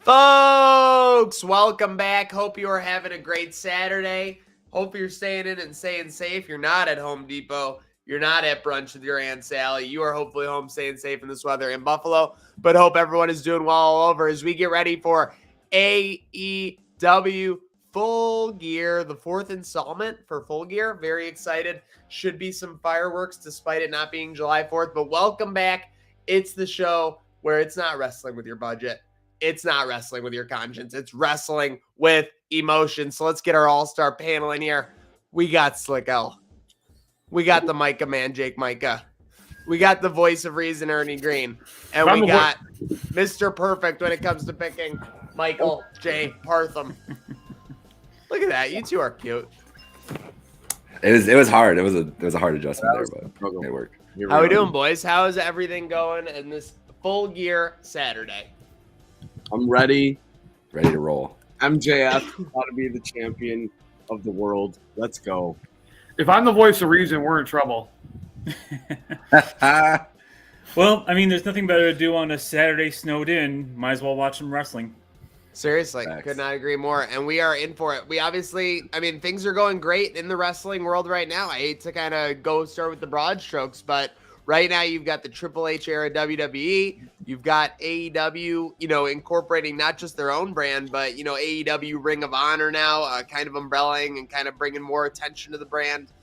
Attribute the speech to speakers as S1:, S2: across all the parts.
S1: Folks, welcome back. Hope you are having a great Saturday. Hope you're staying in and staying safe. You're not at Home Depot. You're not at brunch with your Aunt Sally. You are hopefully home staying safe in this weather in Buffalo. But hope everyone is doing well all over as we get ready for AEW Full Gear, the fourth installment for Full Gear. Very excited. Should be some fireworks despite it not being July 4th. But welcome back. It's the show where it's not wrestling with your budget. It's not wrestling with your conscience. It's wrestling with emotion. So let's get our all-star panel in here. We got Slick L. We got the Micah man, Jake Micah. We got the voice of reason, Ernie Green. And we got Mr. Perfect when it comes to picking Michael J. Partham. Look at that. You two are cute.
S2: It was hard. It was a hard adjustment there, but it worked.
S1: How we doing, boys? How is everything going in this Full Gear Saturday?
S3: I'm ready.
S2: Ready to roll.
S3: MJF ought to be the champion of the world. Let's go.
S4: If I'm the voice of reason, we're in trouble.
S5: Well, I mean, there's nothing better to do on a Saturday snowed in. Might as well watch some wrestling.
S1: Seriously,
S2: Facts.
S1: could not agree more. And we are in for it. We obviously, I mean, things are going great in the wrestling world right now. I hate to kind of start with the broad strokes, but right now you've got the Triple H era WWE. You've got AEW, incorporating not just their own brand, but, AEW Ring of Honor now, kind of umbrellaing and kind of bringing more attention to the brand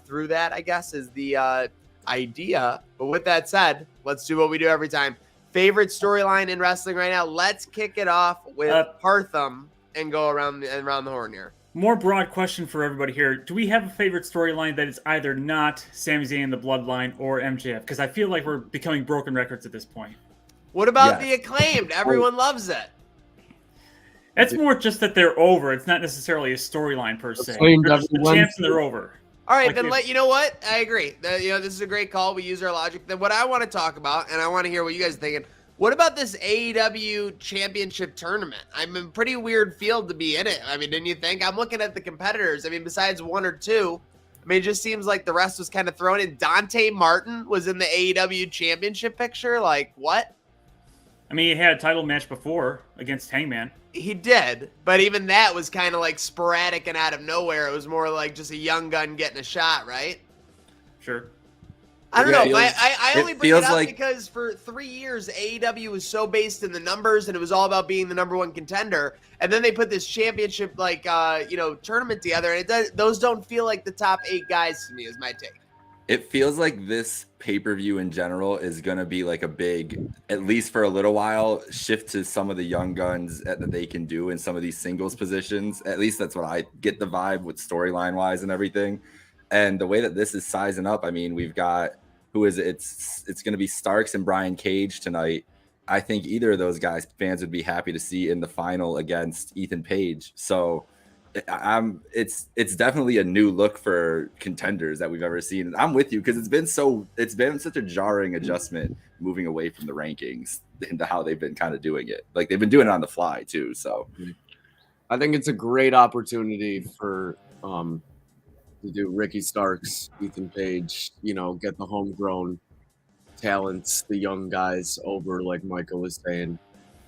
S1: through that, I guess, is the idea. But with that said, let's do what we do every time. Favorite storyline in wrestling right now? Let's kick it off with Partham and go around the horn here.
S5: More broad question for everybody here. Do we have a favorite storyline that is either not Sami Zayn and the Bloodline or MJF? Because I feel like we're becoming broken records at this point.
S1: What about the Acclaimed? Everyone loves it.
S5: It's more just that they're over. It's not necessarily a storyline per se.
S3: Acclaimed,
S5: They're just the champs and they're over.
S1: All right,
S5: Like
S1: then you know what? I agree. This is a great call. We use our logic. Then what I want to talk about, and I want to hear what you guys are thinking, what about this AEW Championship Tournament? I'm in a pretty weird field to be in it. I mean, didn't you think? I'm looking at the competitors. I mean, besides one or two, I mean, it just seems like the rest was kind of thrown in. Dante Martin was in the AEW Championship picture. Like, what?
S5: I mean, he had a title match before against Hangman.
S1: He did, but even that was kind of like sporadic and out of nowhere. It was more like just a young gun getting a shot, right?
S5: Sure.
S1: I don't know.
S2: Feels,
S1: I only bring it up
S2: like,
S1: because for 3 years, AEW was so based in the numbers and it was all about being the number one contender. And then they put this championship, tournament together. And those don't feel like the top 8 guys to me, is my take.
S2: it feels like this pay-per-view in general is going to be like a big, at least for a little while, shift to some of the young guns that they can do in some of these singles positions. At least that's what I get the vibe with storyline wise and everything. And the way that this is sizing up, I mean, we've got, who is it? It's going to be Starks and Brian Cage tonight. I think either of those guys fans would be happy to see in the final against Ethan Page. So it's definitely a new look for contenders that we've ever seen. And I'm with you because it's been such a jarring adjustment moving away from the rankings into how they've been kind of doing it. Like they've been doing it on the fly too. So
S3: I think it's a great opportunity for to do Ricky Starks, Ethan Page, get the homegrown talents, the young guys over, like Michael was saying.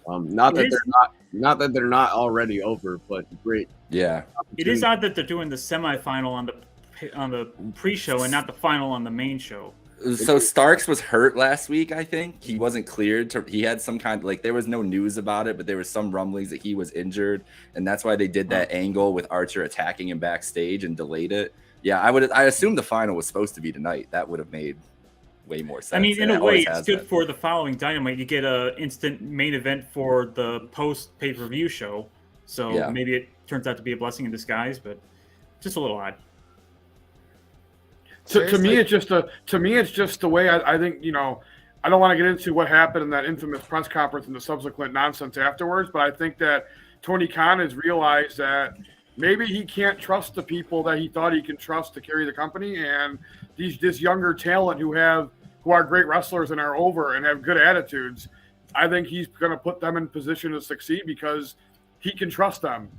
S3: Not that they're not already over, but great.
S2: yeah,
S5: It is odd that they're doing the semifinal on the pre-show and not the final on the main show.
S2: so Starks was hurt last week. I think he wasn't cleared. He had some kind of there was no news about it, but there was some rumblings that he was injured, and that's why they did that angle with Archer attacking him backstage and delayed it. Yeah, I assumed the final was supposed to be tonight. That would have made way more sense.
S5: I mean, in a way, it's good for the following Dynamite. You get an instant main event for the post pay-per-view show, so maybe it turns out to be a blessing in disguise, but just a little odd.
S4: To me, it's just the way I think. I don't want to get into what happened in that infamous press conference and the subsequent nonsense afterwards, but I think that Tony Khan has realized that maybe he can't trust the people that he thought he can trust to carry the company, and this younger talent who are great wrestlers and are over and have good attitudes. I think he's going to put them in position to succeed because he can trust them,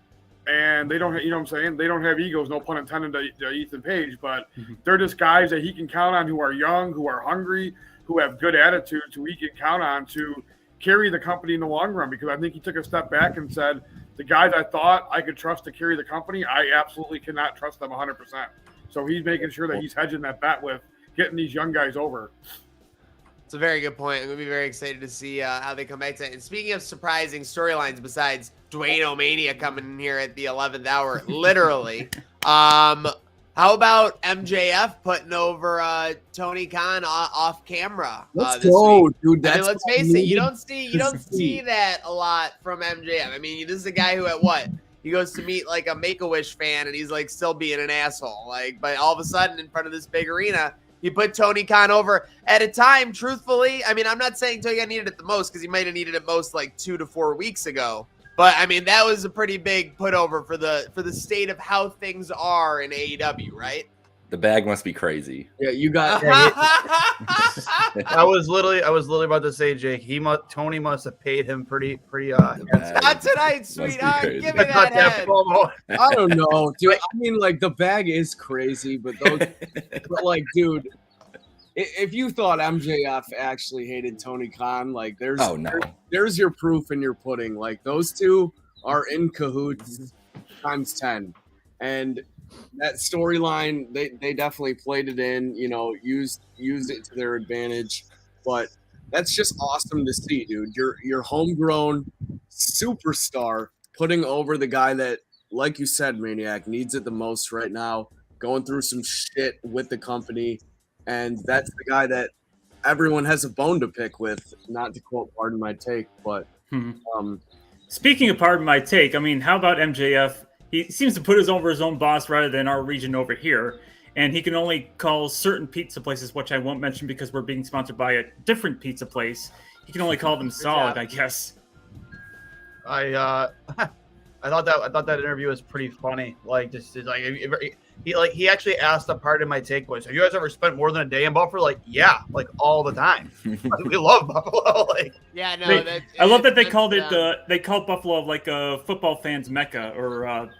S4: and they don't. You know what I'm saying? They don't have egos, no pun intended, to Ethan Page, but they're just guys that he can count on, who are young, who are hungry, who have good attitudes, who he can count on to carry the company in the long run, because I think he took a step back and said, the guys I thought I could trust to carry the company, I absolutely cannot trust them 100%. So he's making sure that he's hedging that bet with getting these young guys over.
S1: It's a very good point. I'm going to be very excited to see how they come back to it. And speaking of surprising storylines, besides Dwayne O'Mania coming in here at the 11th hour, literally, how about MJF putting over Tony Khan off camera?
S3: Let's go, dude.
S1: I mean, let's face it. You don't see that a lot from MJF. I mean, this is a guy who he goes to meet like a Make-A-Wish fan, and he's like still being an asshole. Like, but all of a sudden, in front of this big arena, he put Tony Khan over at a time. Truthfully, I mean, I'm not saying Tony Khan needed it the most, because he might have needed it most like 2 to 4 weeks ago. But I mean, that was a pretty big put over for the state of how things are in AEW, right?
S2: The bag must be crazy.
S3: Yeah, you got.
S6: I was literally about to say, Jake. Tony must have paid him pretty.
S1: Not tonight, sweetheart. Give me that head.
S3: I don't know, dude. I mean, like the bag is crazy, but like, dude, if you thought MJF actually hated Tony Khan, like, there's your proof in your pudding. Like, those two are in cahoots times 10, and that storyline, they definitely played it in, used it to their advantage. But that's just awesome to see, dude. Your homegrown superstar putting over the guy that, like you said, Maniac, needs it the most right now, going through some shit with the company. And that's the guy that everyone has a bone to pick with, not to quote Pardon My Take, but
S5: speaking of Pardon My Take, I mean, how about MJF? He seems to put over his own boss rather than our region over here. And he can only call certain pizza places, which I won't mention because we're being sponsored by a different pizza place. He can only call them solid, I guess.
S6: I thought that interview was pretty funny. Like, just like he actually asked a part of my take was, have you guys ever spent more than a day in Buffalo? Like, yeah, like all the time. We love Buffalo. Like,
S1: yeah, no.
S5: I love that they called it. They called Buffalo like a football fan's mecca, or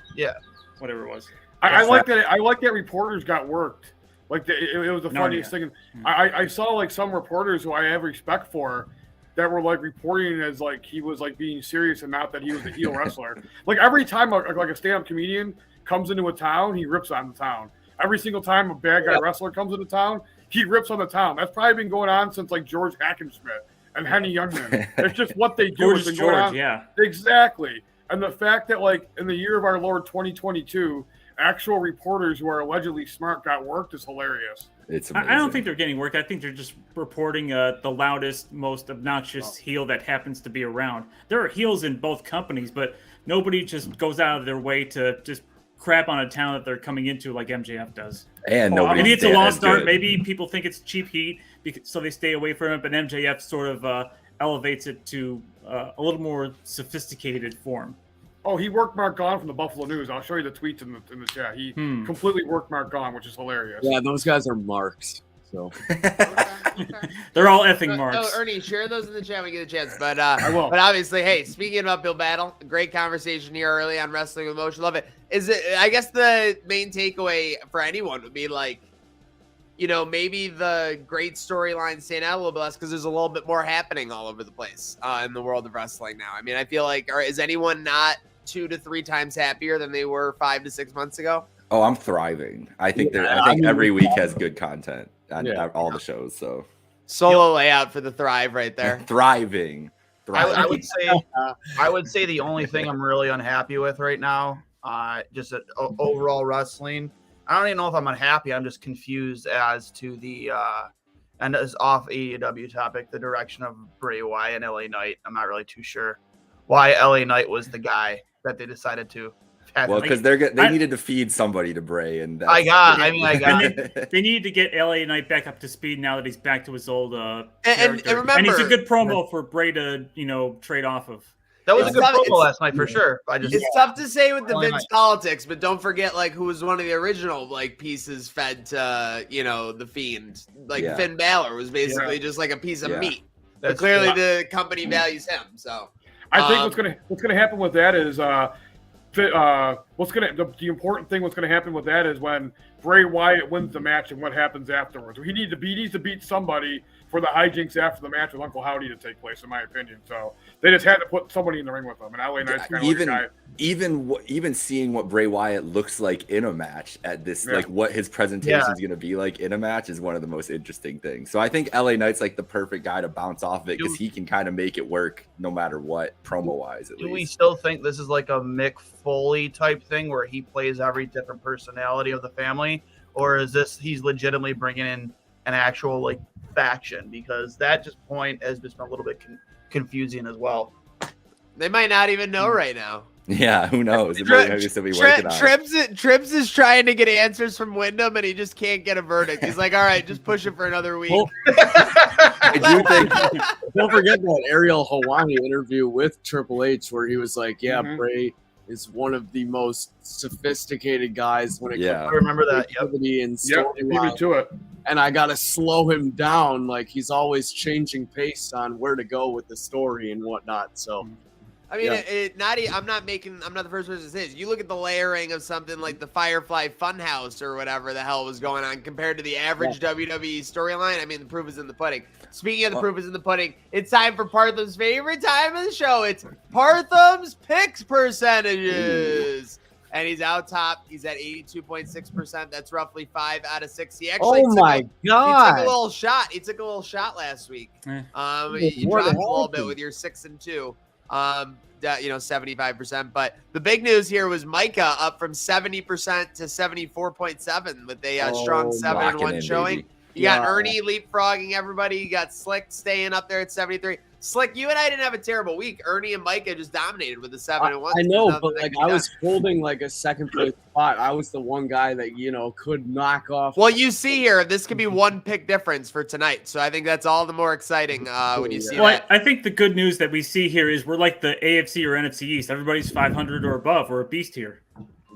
S5: whatever it was.
S4: I like that. I like that reporters got worked. Like it was the funniest thing. I saw like some reporters who I have respect for that were like reporting as like he was like being serious and not that he was a heel wrestler. Like every time like a stand-up comedian comes into a town, he rips on the town. Every single time a bad guy wrestler comes into town, he rips on the town. That's probably been going on since like George Hackenschmidt and Henny Youngman. It's just what they do. It's been going on. Yeah, exactly. And the fact that like in the year of our Lord 2022, actual reporters who are allegedly smart got worked is hilarious.
S2: It's amazing.
S5: I don't think they're getting worked. I think they're just reporting the loudest, most obnoxious heel that happens to be around. There are heels in both companies, but nobody just goes out of their way to just crap on a town that they're coming into like MJF does.
S2: And
S5: maybe it's a lost start. Maybe people think it's cheap heat, so they stay away from it. But MJF sort of elevates it to a little more sophisticated form.
S4: Oh, he worked Mark Gahn from the Buffalo News. I'll show you the tweets in the chat. He completely worked Mark Gahn, which is hilarious.
S3: Yeah, those guys are marks. So
S5: they're all effing marks.
S1: Oh, Ernie, share those in the chat when we get a chance. But I will. But obviously, hey, speaking about Bill Battle, great conversation here early on Wrestling with Motion. Love it. I guess the main takeaway for anyone would be like, maybe the great storyline stand out a little bit less because there's a little bit more happening all over the place in the world of wrestling now. I mean, I feel like, is anyone not 2 to 3 times happier than they were 5 to 6 months ago?
S2: Oh, I'm thriving. I think every week has good content on all the shows. So
S1: solo layout for the Thrive right there.
S2: Thriving.
S6: I would say the only thing I'm really unhappy with right now, just overall wrestling. I don't even know if I'm unhappy. I'm just confused as to the and as off AEW topic, the direction of Bray Wyatt and LA Knight. I'm not really too sure why LA Knight was the guy that they decided to.
S2: Well, because they needed to feed somebody to Bray, and
S5: I got. They need to get LA Knight back up to speed now that he's back to his old
S1: and remember,
S5: and he's a good promo for Bray to trade off of.
S6: That was a good promo last night for sure.
S1: It's tough to say with the Vince politics, but don't forget like who was one of the original like pieces fed to the Fiend. Like Finn Balor was basically just like a piece of meat. But clearly the company values him. So
S4: I think what's gonna happen with that is the important thing what's gonna happen with that is when Bray Wyatt wins the match and what happens afterwards. He needs to beat somebody for the hijinks after the match with Uncle Howdy to take place, in my opinion. So they just had to put somebody in the ring with them. And LA Knight's kind of like a guy.
S2: Even seeing what Bray Wyatt looks like in a match at this,
S4: Yeah.
S2: like what his presentation is going to be like in a match is one of the most interesting things. So I think LA Knight's like the perfect guy to bounce off of it because he can kind of make it work no matter what, promo wise at
S6: Do we
S2: least.
S6: still think this is like a Mick Foley type thing where he plays every different personality of the family, or is this he's legitimately bringing in an actual like faction? Because that just point has just been a little bit confusing as well.
S1: They might not even know right now.
S2: Yeah, who knows? It might still be working on it.
S1: Trips is trying to get answers from Wyndham, and he just can't get a verdict. He's like, all right, just push it for another week.
S3: Well,
S2: I do think
S3: don't forget that Ariel Hawani interview with Triple H where he was like, yeah,
S4: Mhm.
S3: Bray is one of the most sophisticated guys when it
S2: Yeah.
S6: I
S3: comes
S6: remember
S3: to
S6: that. Yep.
S3: creativity and
S4: Yep, he beat me
S3: storyline.
S4: to it.
S3: And I got to slow him down. Like, he's always changing pace on where to go with the story and whatnot. So,
S1: I mean,
S3: Yeah.
S1: I'm not the first person to say this. You look at the layering of something like the Firefly Funhouse or whatever the hell was going on compared to the average WWE storyline. I mean, the proof is in the pudding. Speaking of the proof is in the pudding, it's time for Partham's favorite time of the show. It's Partham's picks percentages. And he's out top. He's at 82.6%. That's roughly 5 out of 6. He actually
S3: oh my
S1: he took a
S3: God.
S1: little shot. He took a little shot last week.
S5: Eh.
S1: You
S3: What
S1: dropped a little bit
S3: happened?
S1: with your 6 and 2. 75%. But the big news here was Micah up from 70% to 74.7 with a strong
S3: Oh,
S1: 7 and
S2: locking
S1: 1
S2: in,
S1: showing.
S2: baby.
S1: You got
S3: Yeah.
S1: Ernie leapfrogging everybody. You got Slick staying up there at 73. Slick, you and I didn't have a terrible week. Ernie and Micah just dominated with the 7 and 1.
S3: I
S1: There's
S3: know,
S1: nothing
S3: but
S1: that
S3: like
S1: can be
S3: I
S1: done.
S3: was holding like a second place spot. I was the one guy that could knock off.
S1: Well, you see here, this could be one pick difference for tonight. So I think that's all the more exciting when you see
S5: Well,
S1: that.
S5: I think the good news that we see here is we're like the AFC or NFC East. Everybody's 500 or above. We're a beast here.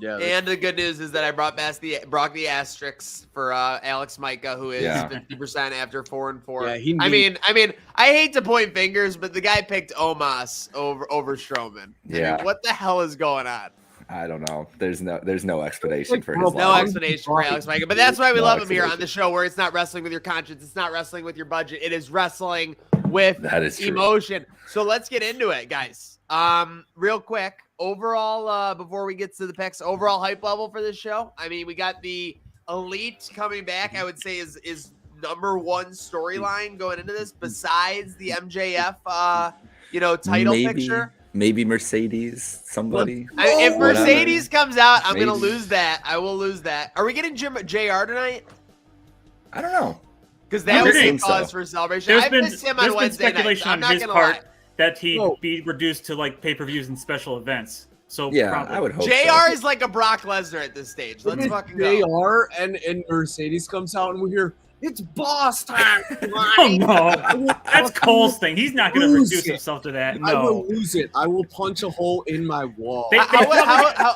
S3: Yeah,
S1: And the good news is that I brought the asterisks for Alex Micah, who is
S2: Yeah.
S1: 50% after 4 and 4.
S3: Yeah, he
S1: I
S3: needs-
S1: mean, I hate to point fingers, but the guy picked Omos over Strowman. I
S2: Yeah.
S1: mean, what the hell is going on?
S2: I don't know. There's no explanation
S3: Like,
S2: for
S3: bro,
S2: his
S1: No
S2: life.
S1: explanation for Alex Micah, but that's why we
S2: No
S1: love him here on
S2: explanation.
S1: the show, where it's not wrestling with your conscience, it's not wrestling with your budget, it is wrestling with
S2: That is true.
S1: emotion. So let's get into it, guys. Real quick, overall, before we get to the picks, overall hype level for this show. I mean, we got the Elite coming back. I would say is number one storyline going into this, besides the MJF, title picture.
S2: Maybe Mercedes, somebody.
S1: If
S2: Whatever.
S1: Mercedes comes out, I'm gonna
S2: Maybe.
S1: lose that. I will lose that. Are we getting JR tonight?
S2: I don't know.
S1: Because
S5: I
S1: that would be
S5: think
S1: cause
S2: so.
S1: for celebration.
S5: There's
S1: I
S5: been
S1: missed him on Wednesday night.
S5: speculation
S1: I'm
S5: on
S1: not
S5: his
S1: gonna
S5: part
S1: lie.
S5: that he'd
S3: Oh.
S5: be reduced to like pay-per-views and special events. So
S2: Yeah,
S5: probably.
S2: I would hope.
S1: JR
S2: so.
S1: is like a Brock Lesnar at this stage. Let's
S3: If
S1: fucking go.
S3: JR and Mercedes comes out and we hear it's boss time.
S5: Oh no, that's Cole's thing. He's not going to
S3: Lose
S5: reduce
S3: it.
S5: himself to that.
S3: I will
S5: No,
S3: lose it. I will punch a hole in my wall.
S5: They-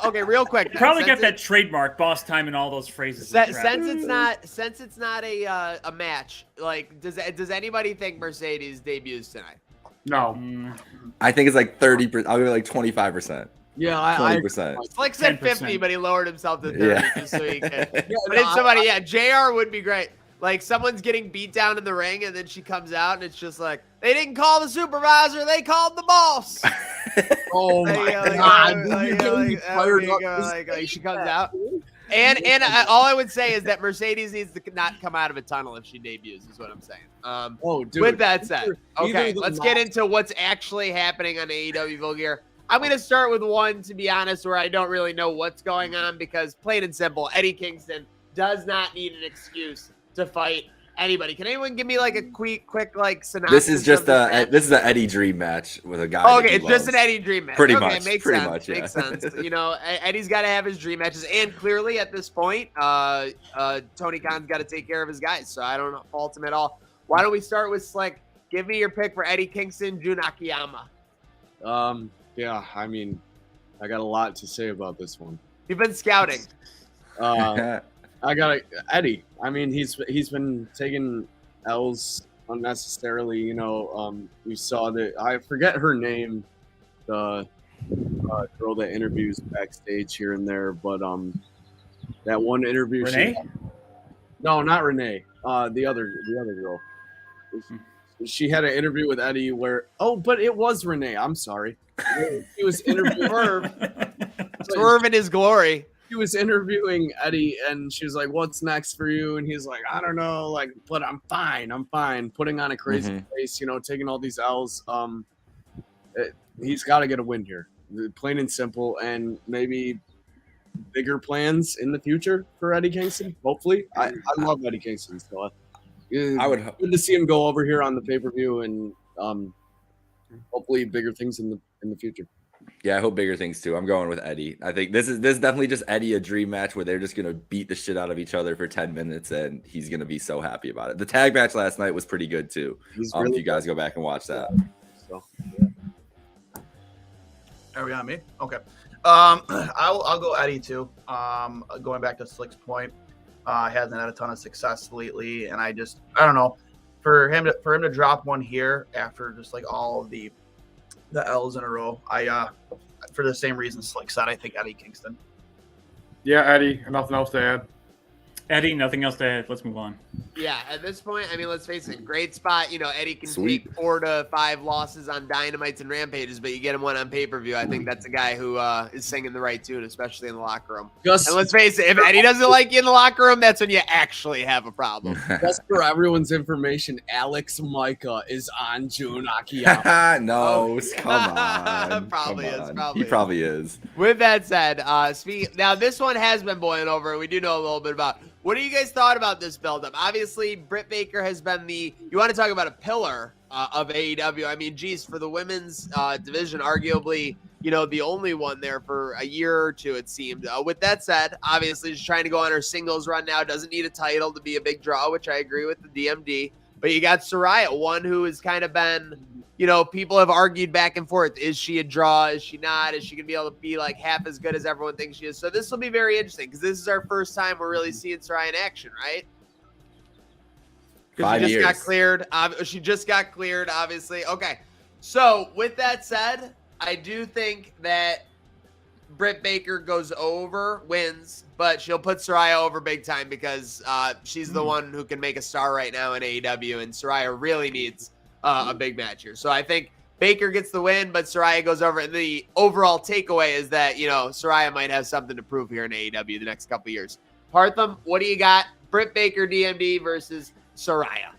S1: Okay, real quick.
S5: probably got
S1: since
S5: that trademark, boss time, and all those phrases.
S1: Since
S5: and crap.
S1: since it's not a match, like does anybody think Mercedes debuts tonight?
S4: No.
S5: Mm,
S2: I think it's like 30%. I'll give it like 25%.
S3: Yeah, I
S2: 20%.
S1: Slick said
S5: 10%.
S1: 50, but he lowered himself to 30
S2: Yeah.
S1: just so he could.
S3: Yeah,
S1: But
S3: no,
S1: it's somebody, JR would be great. Like someone's getting beat down in the ring, and then she comes out, and it's just like they didn't call the supervisor, they called the boss.
S3: oh
S1: Like,
S3: my
S1: like,
S3: god,
S1: like,
S3: you're getting me
S1: like,
S3: fired
S1: like,
S3: up.
S1: like, she comes out. And all I would say is that Mercedes needs to not come out of a tunnel if she debuts, is what I'm saying.
S3: Oh, dude.
S1: With that said,
S3: either
S1: okay,
S3: the
S1: let's get
S3: match-
S1: into what's actually happening on AEW Full Gear. I'm going to start with one, to be honest, where I don't really know what's going on because, plain and simple, Eddie Kingston does not need an excuse to fight anybody. Can anyone give me like a quick like synopsis?
S2: This is just
S1: of this match?
S2: this is an Eddie Dream match with a guy.
S1: Oh,
S2: that
S1: okay,
S2: he
S1: it's just
S2: loves.
S1: an Eddie Dream match.
S2: Pretty
S1: Okay,
S2: much,
S1: makes
S2: pretty
S1: sense.
S2: much, yeah.
S1: Makes sense. Eddie's got to have his dream matches, and clearly at this point, Tony Khan's got to take care of his guys. So I don't fault him at all. Why don't we start with Slick? Give me your pick for Eddie Kingston, Jun Akiyama.
S3: Yeah, I mean, I got a lot to say about this one.
S1: You've been scouting.
S3: I got Eddie. I mean, he's been taking L's unnecessarily. You saw that. I forget her name, the girl that interviews backstage here and there, but that one interview.
S5: Renee?
S3: No, not Renee. The other girl. she had an interview with Eddie where but it was Renee. I'm sorry. He was interviewing
S1: Swerve in his glory.
S3: He was interviewing Eddie, and she was like, "What's next for you?" And he's like, "I don't know, like, but I'm fine. I'm fine." Putting on a crazy face, taking all these L's. He's got to get a win here, plain and simple, and maybe bigger plans in the future for Eddie Kingston. Hopefully, I love Eddie Kingston, so
S2: I would hope
S3: good to see him go over here on the pay-per-view, and hopefully bigger things in the future.
S2: Yeah, I hope bigger things too. I'm going with Eddie. I think this is definitely just Eddie, a dream match where they're just gonna beat the shit out of each other for 10 minutes, and he's gonna be so happy about it. The tag match last night was pretty good too. If you guys go back and watch that.
S3: So,
S6: Are we on me? Okay. I'll go Eddie too. Going back to Slick's point, hasn't had a ton of success lately, and I don't know, for him to drop one here after just like all of the L's in a row. For the same reason Slick said, I think Eddie Kingston.
S4: Yeah, Eddie. Nothing else to add.
S5: Eddie, nothing else to add. Let's move on.
S1: Yeah, at this point, I mean, let's face it, great spot. Eddie can
S2: Sweet.
S1: take 4 to 5 losses on Dynamites and Rampages, but you get him one on pay-per-view. I think that's a guy who is singing the right tune, especially in the locker room.
S3: just
S1: And let's face it, if Eddie doesn't like you in the locker room, that's when you actually have a problem.
S3: for everyone's information, Alex Micah is on Jun Akiyama.
S2: No, come on.
S1: Probably
S2: Come
S1: is,
S2: on.
S1: probably
S2: He probably is.
S1: With that said, now this one has been boiling over. We do know a little bit about. What do you guys thought about this buildup? Obviously, Britt Baker has been you want to talk about a pillar of AEW. I mean, geez, for the women's division, arguably, the only one there for a year or two, it seemed. With that said, obviously, she's trying to go on her singles run now. Doesn't need a title to be a big draw, which I agree with the DMD. But you got Saraya, one who has kind of been, people have argued back and forth. Is she a draw? Is she not? Is she going to be able to be like half as good as everyone thinks she is? So this will be very interesting because this is our first time we're really seeing Saraya in action, right?
S2: 5
S1: she just
S2: years.
S1: got cleared. She just got cleared, obviously. Okay. So with that said, I do think that Britt Baker wins, but she'll put Saraya over big time because she's the one who can make a star right now in AEW, and Saraya really needs a big match here. So I think Baker gets the win, but Saraya goes over. And the overall takeaway is that, Saraya might have something to prove here in AEW the next couple of years. Partham, what do you got? Britt Baker, DMD versus Saraya.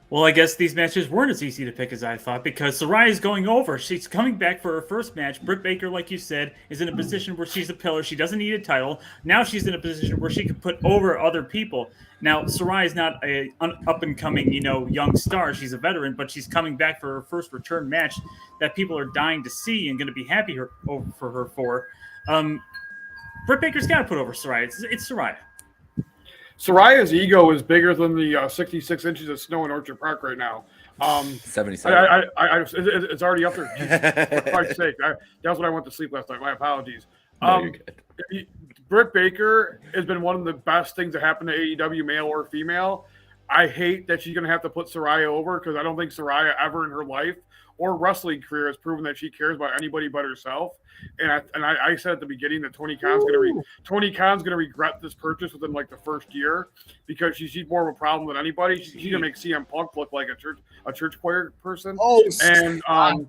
S5: Well, I guess these matches weren't as easy to pick as I thought because Saraya is going over. She's coming back for her first match. Britt Baker, like you said, is in a position where she's a pillar. She doesn't need a title. Now she's in a position where she can put over other people. Now, Saraya is not an up-and-coming, young star. She's a veteran, but she's coming back for her first return match that people are dying to see and going to be happy for her for. Britt Baker's got to put over Saraya. It's Saraya.
S4: Soraya's ego is bigger than the 66 inches of snow in Orchard Park right now.
S2: 77.
S4: It's already up there. Jesus, for Christ's sake. That's when I went to sleep last night. My apologies.
S2: No, you're good.
S4: Britt Baker has been one of the best things that happened to AEW, male or female. I hate that she's going to have to put Saraya over because I don't think Saraya ever in her life or wrestling career has proven that she cares about anybody but herself. And I said at the beginning that Tony Khan's going to regret this purchase within like the first year because she's more of a problem than anybody. She's going to make CM Punk look like a church choir person. And I'm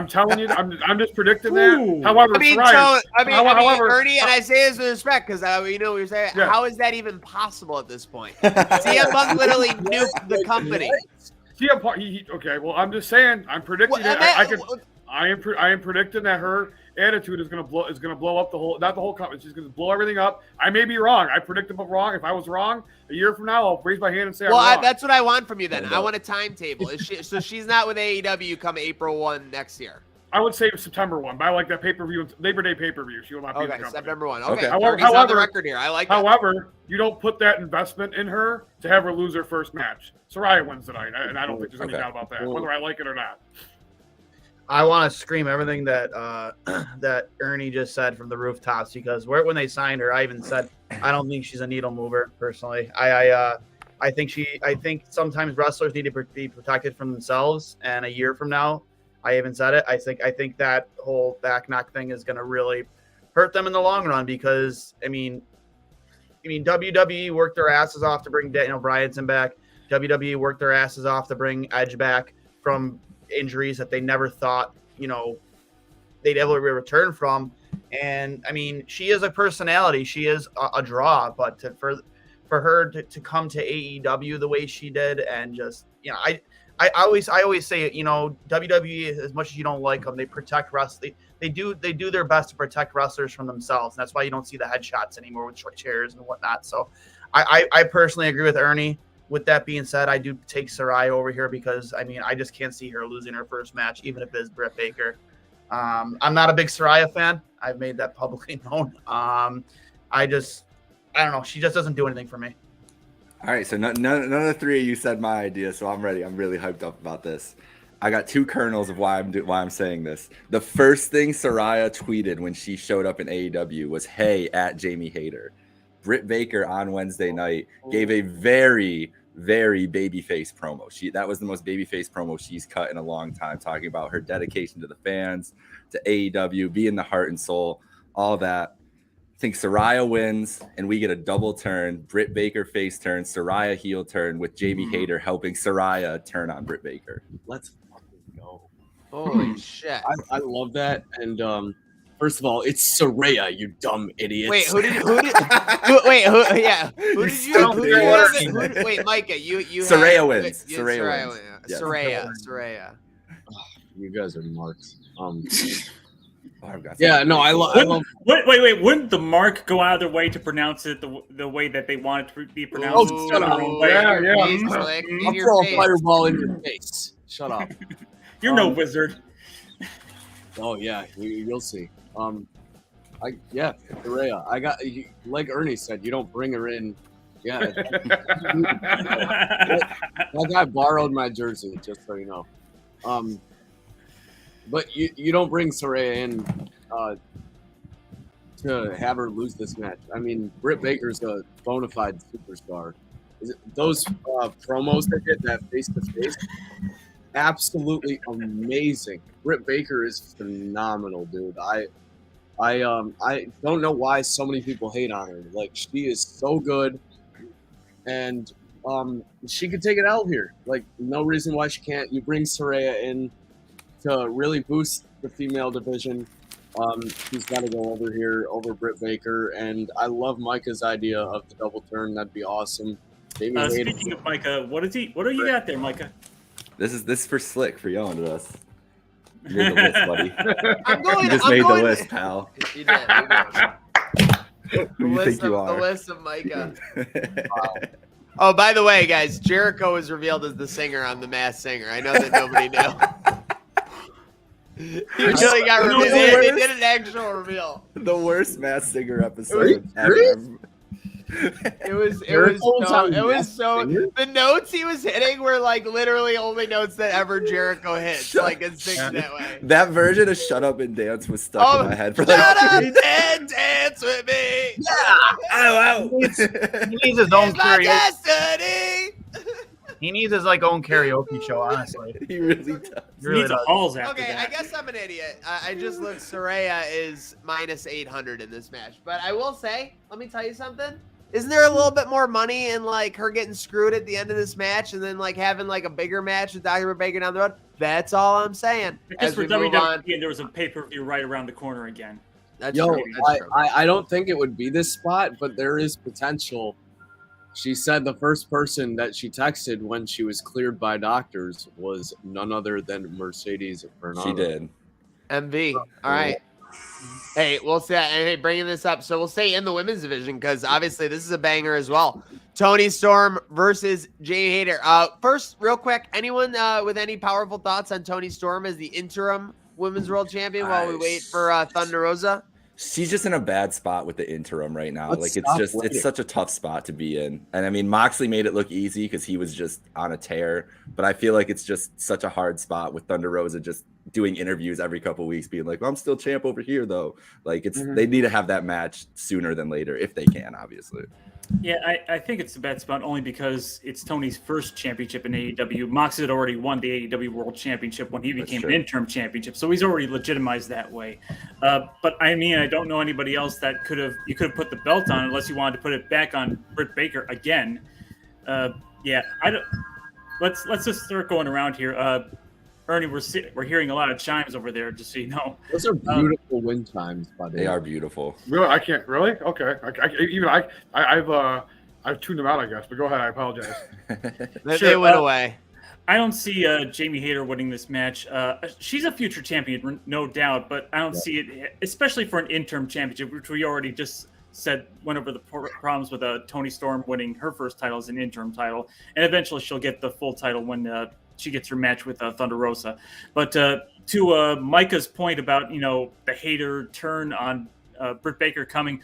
S4: telling you, I'm just predicting that. However,
S1: Ernie, and I say this with respect because we know what you're saying.
S4: Yeah.
S1: How is that even possible at this point? CM Punk literally nuked the company.
S4: CM Punk. Okay, well, I'm just saying. I'm predicting I am predicting that her attitude is going to blow up not the whole company. She's going to blow everything up. I may be wrong. I predicted I'm wrong. If I was wrong, a year from now, I'll raise my hand and say I'm wrong.
S1: That's what I want from you then. I want a timetable. So she's not with AEW come April 1 next year.
S4: I would say September 1, but I like that pay-per-view, Labor Day pay-per-view. She will not be in the company.
S1: September 1.
S2: Okay.
S1: Okay.
S4: However,
S1: on the record here. I like that.
S4: However, you don't put that investment in her to have her lose her first match. Saraya wins tonight, and I don't think there's any doubt about that, whether I like it or not.
S6: I want to scream everything that that Ernie just said from the rooftops because when they signed her, I even said I don't think she's a needle mover personally. I think sometimes wrestlers need to be protected from themselves, and a year from now, I even said it. I think that whole back knock thing is going to really hurt them in the long run because WWE worked their asses off to bring Daniel Bryanson back. WWE worked their asses off to bring Edge back from injuries that they never thought, they'd ever return from. And I mean, she is a personality. She is a draw, but for her to come to AEW the way she did, and just, I always say, WWE, as much as you don't like them, they protect wrestling. They do their best to protect wrestlers from themselves. And that's why you don't see the headshots anymore with short chairs and whatnot. So I personally agree with Ernie. With that being said, I do take Saraya over here because, I mean, I just can't see her losing her first match, even if it is Britt Baker. I'm not a big Saraya fan. I've made that publicly known. I don't know. She just doesn't do anything for me.
S2: All right, so none of the three of you said my idea, so I'm ready. I'm really hyped up about this. I got two kernels of why I'm saying this. The first thing Saraya tweeted when she showed up in AEW was, "Hey, at Jamie Hayter." Britt Baker on Wednesday night gave a very, very babyface promo. That was the most babyface promo she's cut in a long time, talking about her dedication to the fans, to AEW, being the heart and soul, all that. I think Saraya wins, and we get a double turn. Britt Baker face turn, Saraya heel turn, with Jamie Hayter helping Saraya turn on Britt Baker.
S3: Let's fucking go.
S1: Holy shit.
S3: I love that. And first of all, it's Saraya, you dumb idiots.
S1: Wait, who did you wait, Micah, you
S2: Saraya wins.
S1: Saraya
S2: wins.
S1: wins.
S2: Yeah.
S1: Saraya.
S3: You guys are marks.
S2: I've got
S3: Yeah, no, I love.
S5: Wait. Wouldn't the mark go out of their way to pronounce it the way that they want it to be pronounced?
S3: Oh, shut up.
S4: Yeah.
S1: He's like, in
S3: I'll
S1: your
S3: throw a
S1: face.
S3: fireball in your face. Shut up.
S5: You're no wizard.
S3: Oh yeah, you'll see. Saraya. I got, like Ernie said, you don't bring her in. Yeah, that guy borrowed my jersey, just so you know. But you don't bring Saraya in to have her lose this match. I mean, Britt Baker's a bona fide superstar. Those promos that did that face to face, absolutely amazing. Britt Baker is phenomenal, dude. I don't know why so many people hate on her. Like, she is so good, and she could take it out here. Like, no reason why she can't. You bring Saraya in to really boost the female division. She's got to go over here over Britt Baker, and I love Micah's idea of the double turn. That'd be awesome.
S5: Speaking of Micah, what do you got there, Micah?
S2: This is for Slick for yelling at us. You made the list, buddy.
S1: You
S2: just made the list, pal.
S1: You did.
S2: Who you think you
S1: The
S2: are?
S1: list of Micah. Oh, by the way, guys, Jericho was revealed as the singer on The Masked Singer. I know that nobody knew. He really got revealed. They did an actual reveal.
S2: The worst Masked Singer episode ever.
S1: It was so the notes he was hitting were like literally only notes that ever Jericho hits, like and sings that way.
S2: That version of "Shut Up and Dance" was stuck in my head for like.
S1: Shut up and dance with me.
S2: Oh,
S6: He needs his own
S1: It's my
S6: karaoke.
S1: destiny.
S6: He needs his own karaoke show, honestly.
S2: he really does.
S6: He really
S5: Needs a
S6: does.
S5: halls after
S1: Okay,
S5: that.
S1: I guess I'm an idiot. I just looked. Saraya is minus 800 in this match, but I will say, let me tell you something. Isn't there a little bit more money in like her getting screwed at the end of this match, and then like having like a bigger match with Dr. Baker down the road? That's all I'm saying.
S5: Because
S1: As
S5: for
S1: we move on,
S5: WWE, and there was a pay-per-view right around the corner again.
S1: that's
S3: Yo,
S1: true. That's true.
S3: I don't think it would be this spot, but there is potential. She said the first person that she texted when she was cleared by doctors was none other than Mercedes Bernardo.
S2: She did.
S1: MV. All right. Hey, we'll say, and hey, bringing this up. So we'll stay in the women's division because obviously this is a banger as well. Tony Storm versus Jamie Hayter. First, real quick, anyone with any powerful thoughts on Tony Storm as the interim women's world champion while we wait for Thunder Rosa?
S2: She's just in a bad spot with the interim right now.
S3: Let's
S2: Like
S3: stop
S2: it's
S3: waiting.
S2: such a tough spot to be in. And I mean, Moxley made it look easy because he was just on a tear. But I feel like it's just such a hard spot with Thunder Rosa just doing interviews every couple of weeks, being like, well, "I'm still champ over here, though." Like they need to have that match sooner than later if they can, obviously.
S5: Yeah, I think it's a bad spot only because it's Tony's first championship in AEW. Mox had already won the AEW World Championship when he became an
S2: true.
S5: interim championship, so he's already legitimized that way. But I mean, I don't know anybody else that you could have put the belt on unless you wanted to put it back on Britt Baker again. Yeah, I don't. Let's just start going around here. Ernie, we're hearing a lot of chimes over there, just so you know.
S3: Those are beautiful wind chimes, by the way.
S2: They are beautiful.
S4: Really, I can't. Really? Okay. I've tuned them out, I guess. But go ahead. I apologize.
S1: They went away.
S5: I don't see Jamie Hayter winning this match. She's a future champion, no doubt, but I don't see it, especially for an interim championship, which we already just said went over the problems with Toni Storm winning her first title as an interim title, and eventually she'll get the full title when she gets her match with Thunder Rosa. But to Micah's point about the Hayter turn on Britt Baker coming.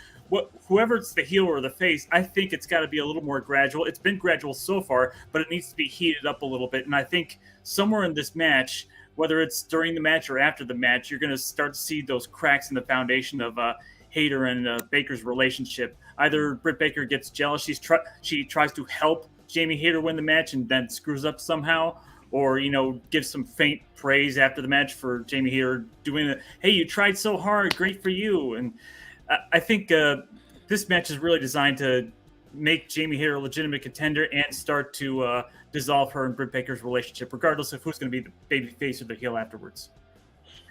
S5: Whoever's the heel or the face, I think it's got to be a little more gradual. It's been gradual so far, but it needs to be heated up a little bit. And I think somewhere in this match, whether it's during the match or after the match, you're going to start to see those cracks in the foundation of Hayter and Baker's relationship. Either Britt Baker gets jealous, she tries to help Jamie Hayter win the match and then screws up somehow, or gives some faint praise after the match for Jamie Hayter doing it. Hey, you tried so hard, great for you. And I think this match is really designed to make Jamie Hayter a legitimate contender and start to dissolve her and Britt Baker's relationship, regardless of who's going to be the baby face or the heel afterwards.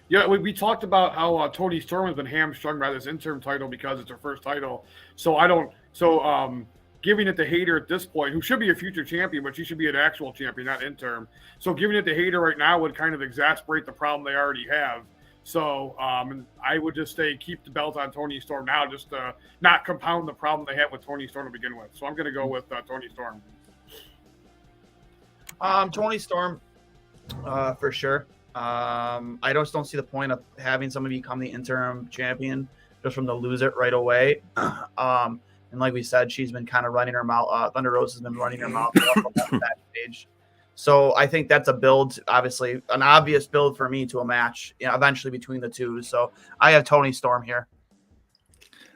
S4: Yeah, we talked about how Toni Storm has been hamstrung by this interim title because it's her first title. So giving it to Hayter at this point, who should be a future champion, but she should be an actual champion, not interim. So giving it to Hayter right now would kind of exasperate the problem they already have. So I would just say keep the belt on Toni Storm now, just to not compound the problem they had with Toni Storm to begin with. So I'm going to go with Toni Storm.
S6: Toni Storm, for sure. I just don't see the point of having somebody become the interim champion just from the lose it right away. And like we said, she's been kind of running her mouth. Thunder Rosa has been running her mouth backstage. So I think that's a build, obviously, an obvious build for me to a match, eventually between the two. So I have Toni Storm here.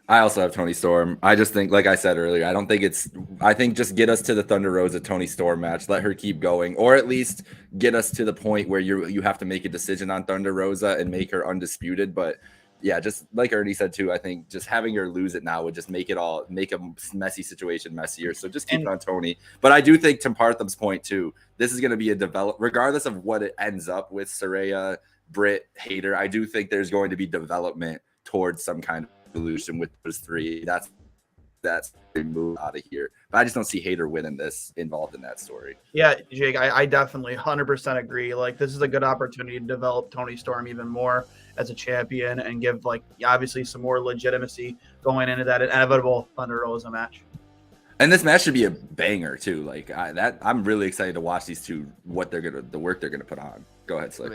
S2: I also have Toni Storm. I just think, like I said earlier, I think just get us to the Thunder Rosa Toni Storm match. Let her keep going, or at least get us to the point where you have to make a decision on Thunder Rosa and make her undisputed. But yeah, just like Ernie said too, I think just having her lose it now would just make a messy situation messier. So just keep it on Toni. But I do think, to Partham's point too, this is going to be regardless of what it ends up with Saraya, Britt, Hayter. I do think there's going to be development towards some kind of evolution with those three. That's a move out of here. But I just don't see Hayter winning this, involved in that story.
S6: Yeah, Jake, I definitely 100% agree. Like, this is a good opportunity to develop Toni Storm even more as a champion and give, obviously some more legitimacy going into that inevitable Thunder Rosa match.
S2: And this match should be a banger too. I'm really excited to watch these two, the work they're gonna put on. Go ahead, Slick.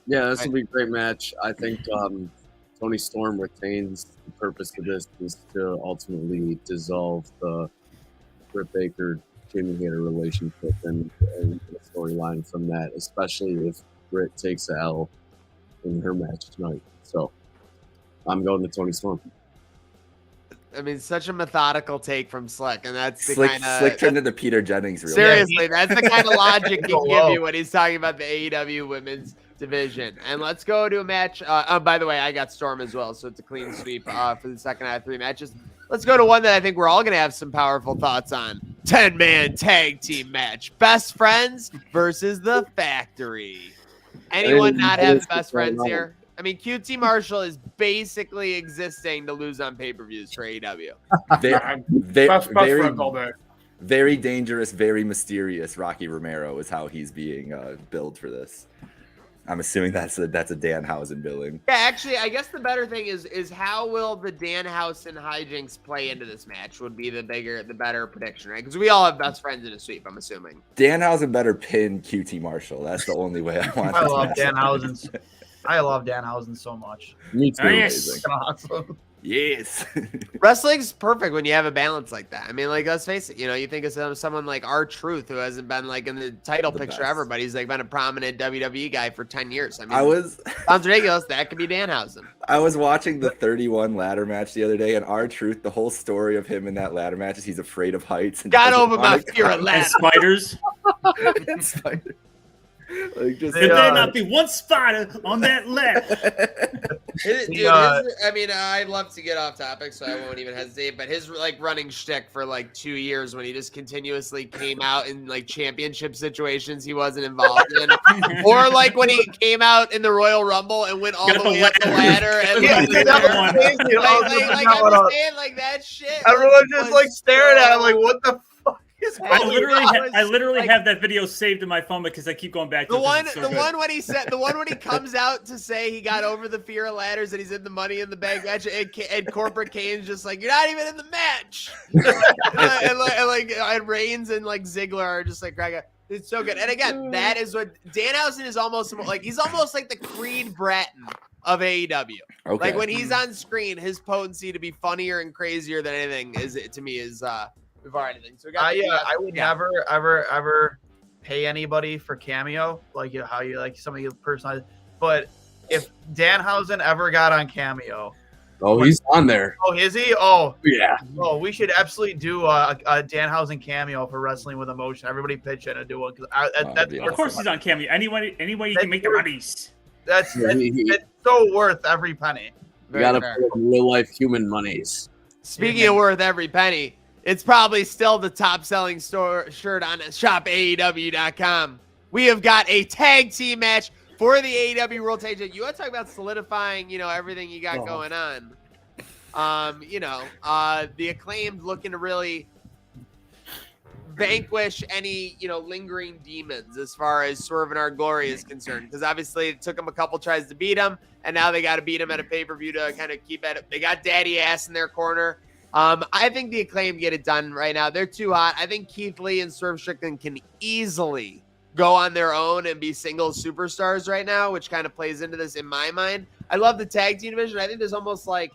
S3: Yeah, this will be a great match. I think Toni Storm retains the purpose of this is to ultimately dissolve the Britt Baker Jamie Hayter relationship and the storyline from that, especially if Britt takes a L in her match tonight. So I'm going to Toni Storm.
S1: I mean, such a methodical take from Slick, and that's the
S2: Slick turned into Peter Jennings. Really.
S1: Seriously, that's the kind of logic he can give you when he's talking about the AEW women's division. And let's go to a match. By the way, I got Storm as well, so it's a clean sweep for the second out of three matches. Let's go to one that I think we're all going to have some powerful thoughts on. 10-man tag team match. Best Friends versus The Factory. Anyone not have Best Friends here? I mean, QT Marshall is basically existing to lose on pay-per-views for AEW.
S4: Best friends all day.
S2: Very dangerous, very mysterious Rocky Romero is how he's being billed for this. I'm assuming that's a Danhausen billing.
S1: Yeah, actually, I guess the better thing is how will the Danhausen hijinks play into this match would be the better prediction, right? Because we all have Best Friends in a sweep, I'm assuming.
S2: Danhausen better pin QT Marshall. That's the only way I want.
S6: I love Danhausen. I love Danhausen so much.
S3: Me too.
S5: Yes.
S6: Awesome.
S2: Yes.
S1: Wrestling's perfect when you have a balance like that. I mean, let's face it. You think of someone like R-Truth who hasn't been in the title picture ever, but he's been a prominent WWE guy for 10 years. I mean, sounds ridiculous. That could be Danhausen.
S2: I was watching the 31 ladder match the other day, and R-Truth, the whole story of him in that ladder match is he's afraid of heights. And
S1: got over my fear of
S5: And spiders.
S2: and spiders.
S5: Could there not be one spider on that ladder?
S1: Dude, I mean, I'd love to get off topic, so I won't even hesitate. But his like running shtick for like 2 years, when he just continuously came out in like championship situations he wasn't involved in, or like when he came out in the Royal Rumble and went all
S5: Got
S1: the way up the ladder, and
S6: Yeah,
S1: like,
S6: dude, that was
S5: Like,
S6: crazy.
S1: I'm just saying, like that shit.
S6: Everyone just
S1: was
S6: like staring at him,
S1: so-
S6: like, what the fuck is
S5: I
S6: going
S5: literally
S1: like-
S5: have that video saved in my phone because I keep going back to
S1: The
S5: it 'cause
S1: one,
S5: it's so
S1: the
S5: good.
S1: one when he said, the one when he comes out to say he got over the fear of ladders and he's in the Money in the Bank match, and Corporate Kane's just like, you're not even in the match, and Reigns and like Ziggler are just like, Greg, it's so good. And again, that is what Danhausen is almost like. He's almost like the Creed Bratton of AEW.
S2: Okay.
S1: Like when he's on screen, his potency to be funnier and crazier than anything is to me is before anything. So we got
S6: I would never, ever pay anybody for cameo, like how you like some of your personalized. But if Danhausen ever got on cameo,
S3: Oh, he's on there.
S6: oh, is he? Oh,
S3: Yeah.
S6: oh, we should absolutely do a Danhausen cameo for Wrestling with Emotion. Everybody pitch in and do one because that's
S2: yeah.
S5: Of course he's on Cameo. Any way you can make the monies.
S6: that's
S3: Yeah,
S6: it's so worth every penny.
S3: You gotta put up real life human monies.
S1: Speaking of worth every penny, it's probably still the top selling shirt on shopaew.com. We have got a tag team match for the AEW World Tag Team. You want to talk about solidifying, everything you got going on. The Acclaimed looking to really vanquish any, lingering demons as far as Swerve and Our Glory is concerned. Because obviously it took them a couple tries to beat him, and now they got to beat him at a pay-per-view to kind of keep at it. They got Daddy Ass in their corner. I think the Acclaimed get it done right now. They're too hot. I think Keith Lee and Swerve Strickland can easily go on their own and be single superstars right now, which kind of plays into this in my mind. I love the tag team division. I think there's almost like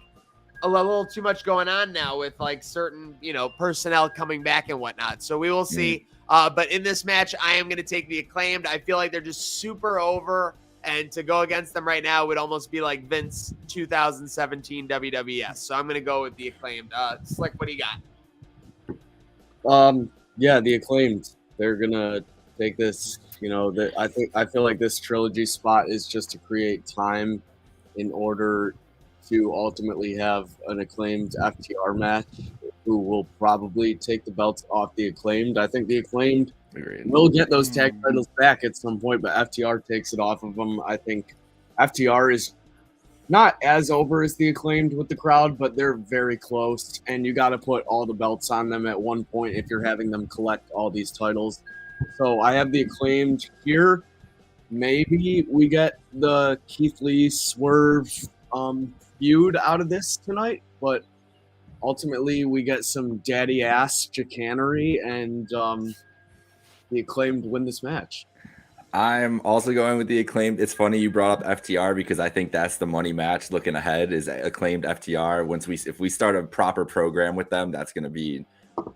S1: a little too much going on now with like certain, personnel coming back and whatnot. So we will see. But in this match, I am going to take the Acclaimed. I feel like they're just super over, and to go against them right now would almost be like Vince 2017 WWS. So I'm going to go with the Acclaimed. Slick, what do you got?
S3: Yeah, the Acclaimed. They're gonna take this. I feel like this trilogy spot is just to create time in order to ultimately have an Acclaimed FTR match, who will probably take the belts off the Acclaimed. I think the Acclaimed
S2: Agreed.
S3: will get those tag titles back at some point, but FTR takes it off of them. I think FTR is not as over as the Acclaimed with the crowd, but they're very close, and you got to put all the belts on them at one point if you're having them collect all these titles. So I have the Acclaimed here. Maybe we get the Keith Lee Swerve feud out of this tonight, but ultimately we get some daddy ass chicanery, and the Acclaimed win this match.
S2: I'm also going with the Acclaimed. It's funny you brought up FTR because I think that's the money match looking ahead is Acclaimed FTR. If we start a proper program with them, that's going to be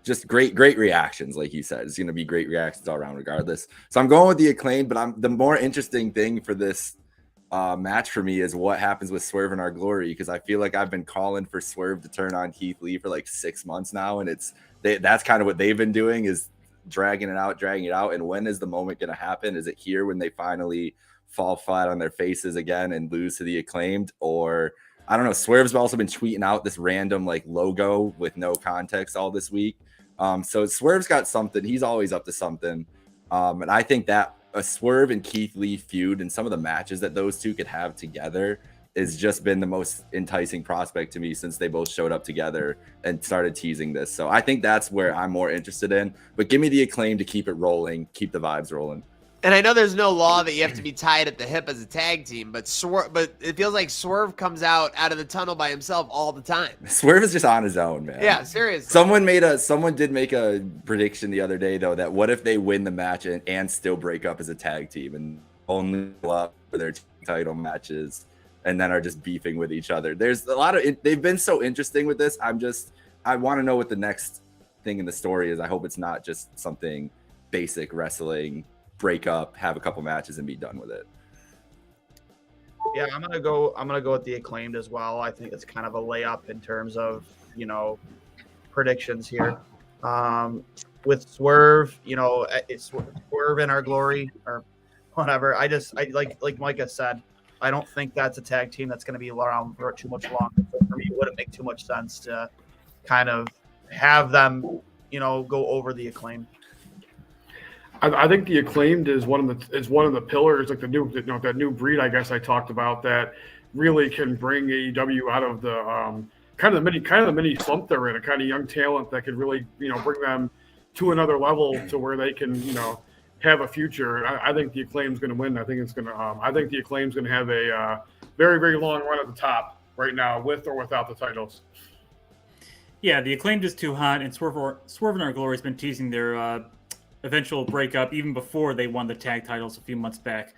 S2: just great reactions. Like you said, it's going to be great reactions all around regardless. So I'm going with the Acclaimed, but the more interesting thing for this match for me is what happens with Swerve and Our Glory, because I feel like I've been calling for Swerve to turn on Keith Lee for like 6 months now, and that's kind of what they've been doing is dragging it out. And when is the moment going to happen? Is it here when they finally fall flat on their faces again and lose to the Acclaimed? Or I don't know. Swerve's also been tweeting out this random like logo with no context all this week. So Swerve's got something. He's always up to something. And I think that a Swerve and Keith Lee feud and some of the matches that those two could have together has just been the most enticing prospect to me since they both showed up together and started teasing this. So I think that's where I'm more interested in. But give me the Acclaim to keep it rolling, keep the vibes rolling.
S1: And I know there's no law that you have to be tied at the hip as a tag team, but it feels like Swerve comes out of the tunnel by himself all the time.
S2: Swerve is just on his own, man.
S1: Yeah, seriously.
S2: Someone did make a prediction the other day though that what if they win the match and still break up as a tag team and only go up for their title matches and then are just beefing with each other. There's a lot of they've been so interesting with this. I want to know what the next thing in the story is. I hope it's not just something basic wrestling. Break up, have a couple matches, and be done with it.
S6: Yeah, I'm gonna go with the Acclaimed as well. I think it's kind of a layup in terms of predictions here. With Swerve, it's Swerve in Our Glory or whatever. I like Micah said, I don't think that's a tag team that's going to be around for too much longer. So for me, it wouldn't make too much sense to kind of have them, go over the Acclaimed.
S4: I think the Acclaimed is one of the pillars, like that new breed I guess I talked about, that really can bring AEW out of the kind of the mini slump they're in, a kind of young talent that could really bring them to another level to where they can have a future. I think the Acclaim's going to win. I think the Acclaim's going to have a very, very long run at the top right now, with or without the titles.
S5: Yeah, the Acclaimed is too hot, and Swerve and Our Glory has been teasing their eventual breakup even before they won the tag titles a few months back.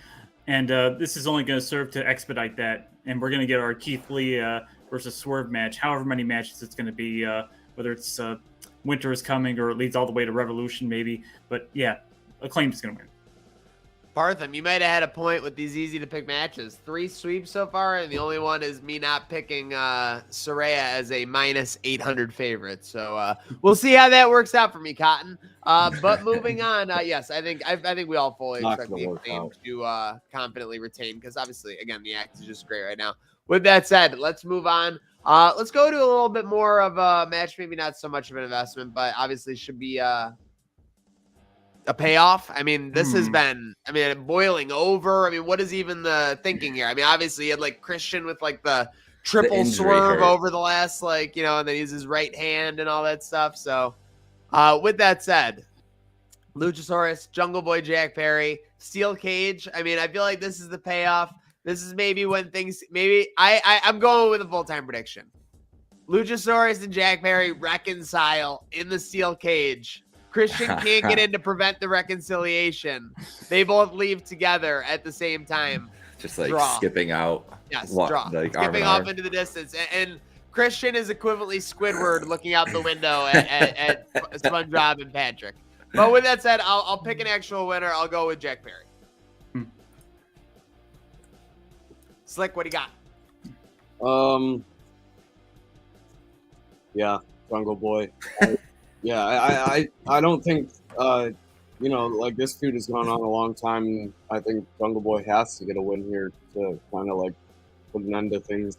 S5: And this is only going to serve to expedite that. And we're going to get our Keith Lee versus Swerve match, however many matches it's going to be, whether it's Winter is Coming or it leads all the way to Revolution maybe. But yeah, Acclaimed is going to win.
S1: Partham, you might have had a point with these easy to pick matches. 3 sweeps so far, and the only one is me not picking Saraya as a minus 800 favorite. So we'll see how that works out for me, Cotton. But moving on, yes, I think we all fully expect the Acclaim to confidently retain, because obviously, again, the act is just great right now. With that said, let's move on. Let's go to a little bit more of a match, maybe not so much of an investment, but obviously should be a payoff. I mean, this has been, boiling over. I mean, what is even the thinking here? I mean, obviously you had like Christian with like the triple swerve over the last, and then he uses his right hand and all that stuff. So with that said, Luchasaurus, Jungle Boy, Jack Perry, Steel Cage. I mean, I feel like this is the payoff. This is maybe when things, I'm going with a full-time prediction. Luchasaurus and Jack Perry reconcile in the Steel Cage. Christian can't get in to prevent the reconciliation. They both leave together at the same time.
S2: Just like
S1: draw.
S2: Skipping out.
S1: Yes,
S2: What,
S1: draw.
S2: like
S1: Skipping off into the distance. And Christian is equivalently Squidward looking out the window at SpongeBob and Patrick. But with that said, I'll pick an actual winner. I'll go with Jack Perry. Slick, what do you got?
S3: Yeah, Jungle Boy. Yeah, I don't think like this feud has gone on a long time. I think Jungle Boy has to get a win here to kind of like put an end to things,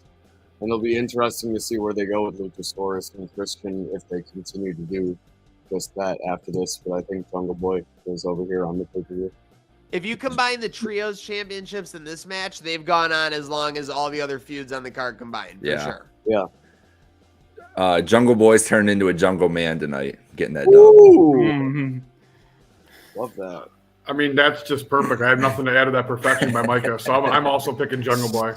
S3: and it'll be interesting to see where they go with Luchasaurus and Christian if they continue to do just that after this. But I think Jungle Boy is over here on the pay-per-view.
S1: If you combine the trios championships in this match, they've gone on as long as all the other feuds on the card combined. For sure.
S3: Yeah.
S2: Jungle Boy's turned into a Jungle Man tonight, getting that
S3: done. Love that.
S4: I mean, that's just perfect. I have nothing to add to that perfection by Micah. So I'm also picking Jungle Boy.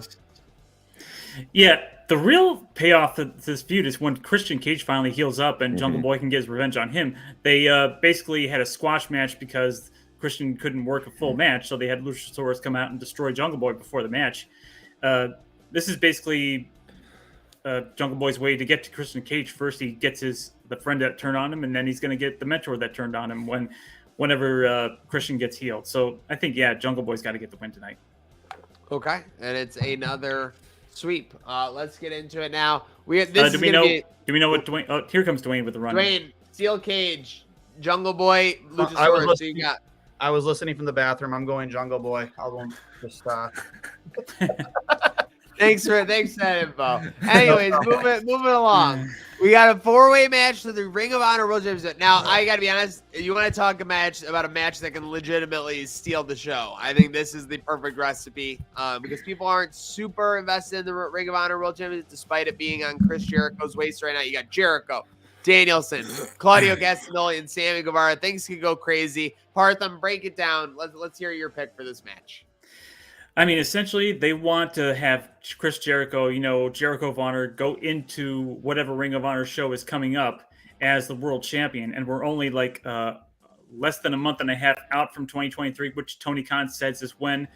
S5: Yeah, the real payoff to this feud is when Christian Cage finally heals up and Jungle Boy can get his revenge on him. They basically had a squash match because Christian couldn't work a full match, so they had Luchasaurus come out and destroy Jungle Boy before the match. This is basically Jungle Boy's way to get to Christian Cage. First, he gets the friend that turned on him, and then he's going to get the mentor that turned on him whenever Christian gets healed. So I think, Jungle Boy's got to get the win tonight.
S1: Okay, and it's another sweep. Let's get into it now. Do we know what Dwayne? Oh, here comes Dwayne with the run.
S6: Dwayne,
S1: Steel Cage, Jungle Boy, Luchasaurus. So you got.
S6: I was listening from the bathroom. I'm going Jungle Boy. I'll go just.
S1: Thanks for that info. Anyways, moving along. We got a 4-way match to the Ring of Honor World Championship. Now, I got to be honest. You want to talk about a match that can legitimately steal the show? I think this is the perfect recipe because people aren't super invested in the Ring of Honor World Championship, despite it being on Chris Jericho's waist right now. You got Jericho, Danielson, Claudio Castagnoli, and Sammy Guevara. Things could go crazy. Partham, break it down. Let's hear your pick for this match.
S5: I mean, essentially, they want to have Chris Jericho, Jericho of Honor, go into whatever Ring of Honor show is coming up as the world champion. And we're only like less than a month and a half out from 2023, which Tony Khan says is when,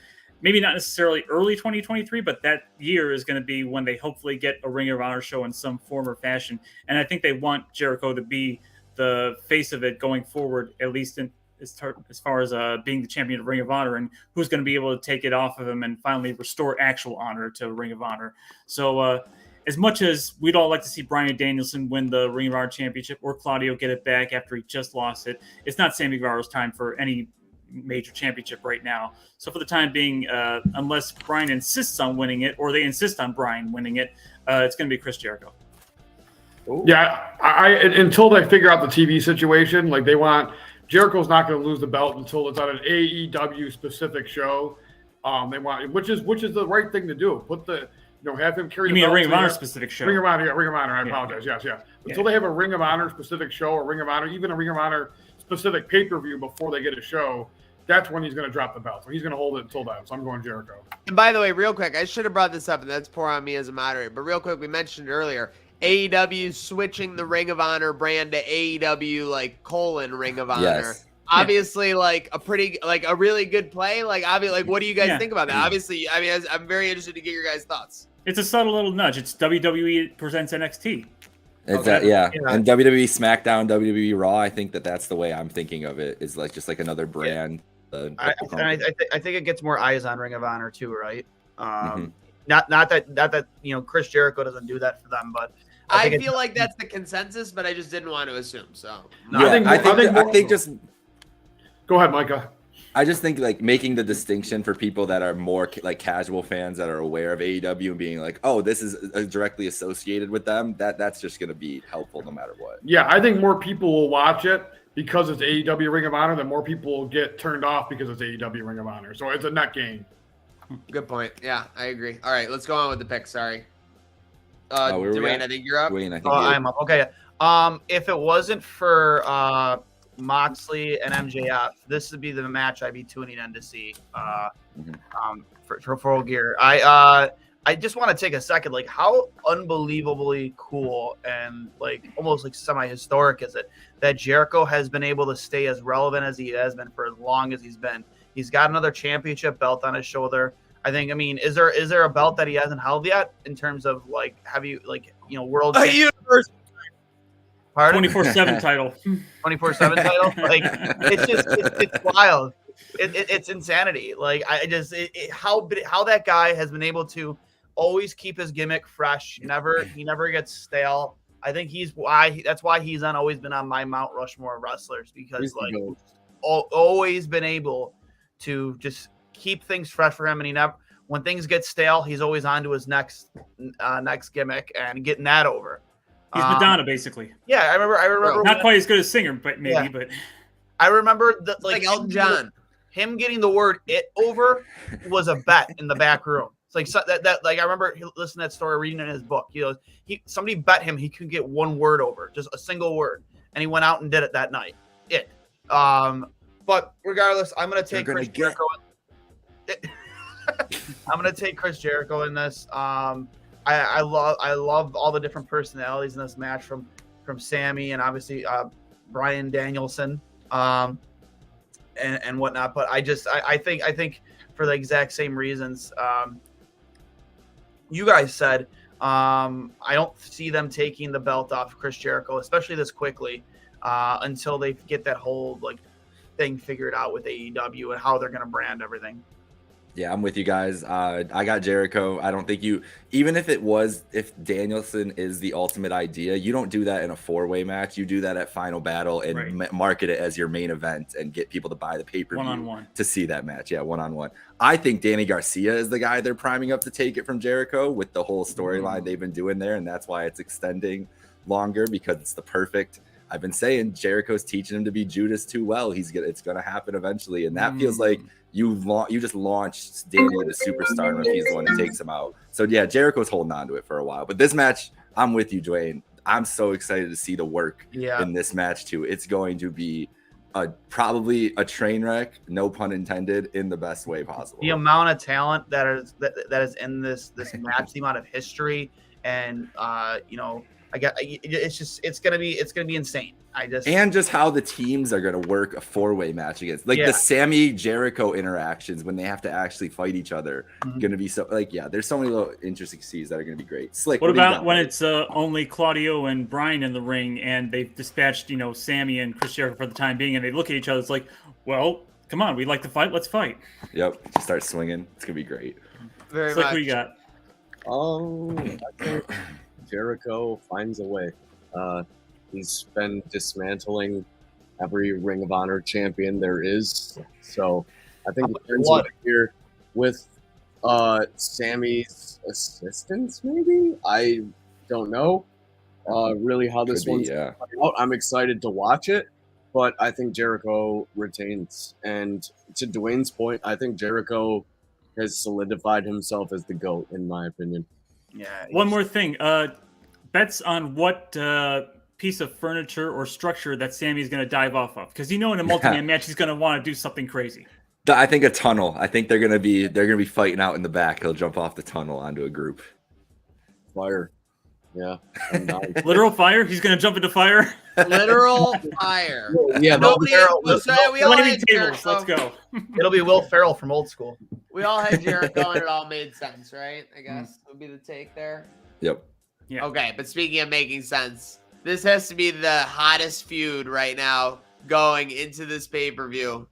S5: maybe not necessarily early 2023, but that year is going to be when they hopefully get a Ring of Honor show in some form or fashion. And I think they want Jericho to be the face of it going forward, at least as far as being the champion of Ring of Honor and who's going to be able to take it off of him and finally restore actual honor to Ring of Honor. So as much as we'd all like to see Bryan Danielson win the Ring of Honor championship or Claudio get it back after he just lost it, it's not Sammy Guevara's time for any major championship right now. So for the time being, unless Brian insists on winning it, or they insist on Brian winning it, it's going to be Chris Jericho.
S4: Yeah, I until they figure out the TV situation, like Jericho's not going to lose the belt until it's on an AEW specific show. They want, which is the right thing to do. Put the, have him carry.
S5: You
S4: the
S5: mean a
S4: belt
S5: Ring of
S4: to
S5: Honor
S4: the-
S5: specific show?
S4: Ring of Honor, yeah, Ring of Honor. I apologize. Yes, yeah. Until they have a Ring of Honor specific show, or Ring of Honor, even a Ring of Honor specific pay-per-view before they get a show, that's when he's going to drop the belt. So he's going to hold it until then. So I'm going Jericho.
S1: And by the way, real quick, I should have brought this up, and that's poor on me as a moderator. But real quick, we mentioned earlier, AEW switching the Ring of Honor brand to AEW Ring of Honor.
S2: Yes.
S1: Obviously, a really good play. Obviously, what do you guys think about that? Obviously, I mean, I'm very interested to get your guys' thoughts.
S5: It's a subtle little nudge. It's WWE presents NXT.
S2: It's
S1: Okay.
S2: yeah.
S6: Yeah.
S2: And WWE SmackDown, WWE Raw. I think that's the way I'm thinking of it. Is just like another brand.
S6: I think it gets more eyes on Ring of Honor too, right?
S2: Mhm.
S6: Not that Chris Jericho doesn't do that for them, but
S1: I
S6: think
S1: feel like that's the consensus, but I just didn't want to assume. So
S6: No,
S2: Yeah, I think just
S4: Go ahead, Micah.
S2: I just think making the distinction for people that are more casual fans that are aware of AEW and being like, oh, this is directly associated with them. That's just going to be helpful no matter what.
S4: Yeah, I think more people will watch it because it's AEW Ring of Honor than more people will get turned off because it's AEW Ring of Honor. So it's a net gain.
S1: good point. Yeah, I agree. All right, let's go on with the pick. Sorry,
S2: where we
S1: Dwayne,
S2: at?
S1: I think you're up.
S2: Dwayne, I think
S6: Oh,
S2: you-
S6: I'm up. Okay. If it wasn't for Moxley and MJF, this would be the match I'd be tuning in to see. For Full Gear. I just want to take a second, how unbelievably cool and almost semi-historic is it that Jericho has been able to stay as relevant as he has been for as long as he's been. He's got another championship belt on his shoulder. I think. Is there a belt that he hasn't held yet in terms of world?
S1: Universe.
S6: Pardon?
S5: 24/7 title.
S6: 24/7 title. It's wild. It's insanity. How that guy has been able to always keep his gimmick fresh. He never gets stale. I think that's why he's always been on my Mount Rushmore of wrestlers, because
S3: He's the GOAT.
S6: always been able to just keep things fresh for him, and he never, when things get stale, he's always on to his next gimmick and getting that over.
S5: He's Madonna, basically.
S6: Yeah, I remember.
S5: Not quite as good as singer, but maybe.
S6: Yeah.
S5: But
S6: I remember
S1: Like Elton John.
S6: him getting the word "it" over was a bet in the back room. It's I remember listening to that story, reading it in his book. Somebody bet him he could get one word over, just a single word, and he went out and did it that night. But regardless, I'm gonna take Chris Jericho. I'm gonna take Chris Jericho in this. I love all the different personalities in this match, from Sammy and obviously Bryan Danielson and whatnot. But I think for the exact same reasons you guys said, I don't see them taking the belt off of Chris Jericho, especially this quickly, until they get that whole thing figured out with AEW and how they're going to brand everything.
S2: Yeah, I'm with you guys. I got Jericho. I don't think even if Danielson is the ultimate idea, you don't do that in a 4-way match. You do that at Final Battle and market it as your main event and get people to buy the pay-per-view
S5: one-on-one
S2: to see that match. Yeah, one-on-one. I think Danny Garcia is the guy they're priming up to take it from Jericho with the whole storyline they've been doing there, and that's why it's extending longer, because it's the perfect. I've been saying Jericho's teaching him to be Judas too well. It's going to happen eventually, and that feels like you just launched Danny into superstar if he's the one that takes him out. So yeah, Jericho's holding on to it for a while. But this match, I'm with you, Dwayne. I'm so excited to see the work in this match too. It's going to be probably a train wreck, no pun intended, in the best way possible.
S6: The amount of talent that is in this match, the amount of history, and it's gonna be insane.
S2: And just how the teams are going to work a 4-way match against, the Sammy Jericho interactions when they have to actually fight each other, going to be so there's so many little interesting scenes that are going to be great. Slick.
S5: what about when it's only Claudio and Brian in the ring, and they've dispatched Sammy and Chris Jericho for the time being, and they look at each other, it's like, well, come on, we'd like to fight, let's fight.
S2: Yep, just start swinging. It's going to be great.
S1: Very
S5: Slick,
S1: much.
S5: what you got?
S3: I think Jericho finds a way. He's been dismantling every Ring of Honor champion there is. So I think it turns
S6: What?
S3: out here with Sammy's assistance, maybe? I don't know really how this
S2: Could be,
S3: one's
S2: yeah.
S3: playing out. I'm excited to watch it, but I think Jericho retains. And to Dwayne's point, I think Jericho has solidified himself as the GOAT, in my opinion.
S6: Yeah.
S5: One more thing. Bets on what piece of furniture or structure that Sammy's going to dive off of, because in a multi-man match he's going to want to do something crazy.
S2: I think a tunnel. I think they're gonna be fighting out in the back. He'll jump off the tunnel onto a group.
S3: Fire. Yeah. I'm down.
S5: Literal fire. He's going to jump into fire.
S1: Literal fire.
S3: Yeah,
S1: Nobody, we all
S5: Twenty
S1: had
S5: tables.
S1: Jericho.
S5: Let's go.
S6: It'll be Will Ferrell from Old School.
S1: We all had Jericho, and it all made sense, right? I guess would be the take there.
S2: Yep.
S5: Yeah.
S1: Okay, but speaking of making sense, this has to be the hottest feud right now going into this pay-per-view.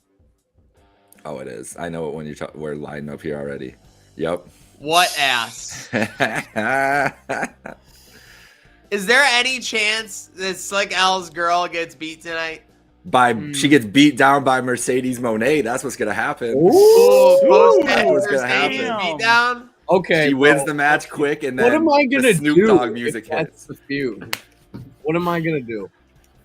S2: Oh, it is. I know it when we're lining up here already. Yep.
S1: What ass? Is there any chance that Slick L's girl gets beat tonight?
S2: She gets beat down by Mercedes Moné. That's what's gonna happen.
S1: Ooh, post
S2: That's what's gonna
S1: Mercedes
S2: happen.
S1: beat down.
S3: Okay.
S2: She wins
S3: well,
S2: the match quick, and then
S3: What am I
S2: the
S3: gonna
S2: Snoop
S3: do?
S2: Dogg music
S3: if that's
S2: hits.
S3: the feud. What am I gonna do?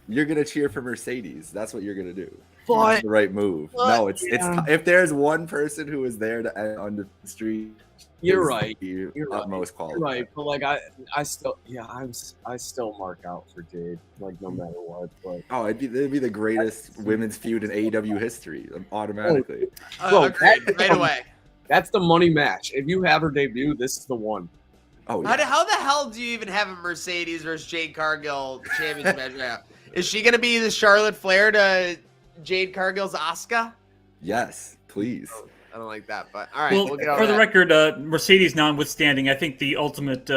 S2: You're gonna cheer for Mercedes. That's what you're gonna do.
S3: But
S2: That's the right move. No, it's if there's one person who is there to end on the street,
S3: you're
S2: is
S3: right.
S2: the
S3: You're right.
S2: utmost
S3: You're
S2: qualified.
S3: right. But like I still mark out for Jade, like no matter what. But
S2: Oh, it'd be the greatest women's feud in AEW history, automatically.
S3: Bro,
S1: Agreed, right away.
S3: that's the money match. If you have her debut, this is the one.
S2: Oh yeah.
S1: How the hell do you even have a Mercedes versus Jade Cargill championship match now? Is she gonna be the Charlotte Flair to Jade Cargill's Asuka?
S2: Yes, please.
S1: I don't like that, but all right.
S5: Well,
S1: we'll get over
S5: for the
S1: that.
S5: record, Mercedes notwithstanding, I think the ultimate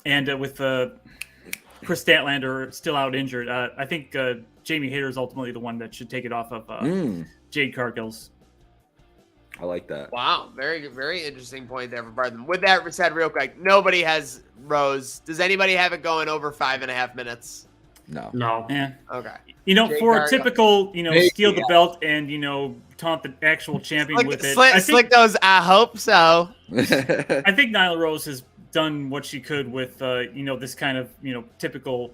S5: and with Chris Statlander still out injured, I think Jamie Hayter is ultimately the one that should take it off of Jade Cargill's.
S2: I like that.
S1: Wow, very very interesting point there for Bartham. With that said, real quick, nobody has Rose. Does anybody have it going over 5.5 minutes?
S2: No.
S4: No.
S5: Yeah.
S1: Okay.
S5: For
S1: Jade Cargill.
S5: a typical,
S3: Maybe,
S5: steal the
S3: yeah.
S5: belt and, taunt the actual champion with it.
S1: Slick goes, I hope so.
S5: I think Nyla Rose has done what she could with, this kind of, typical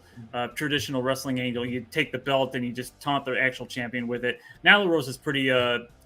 S5: traditional wrestling angle. You take the belt and you just taunt the actual champion with it. Nyla Rose is pretty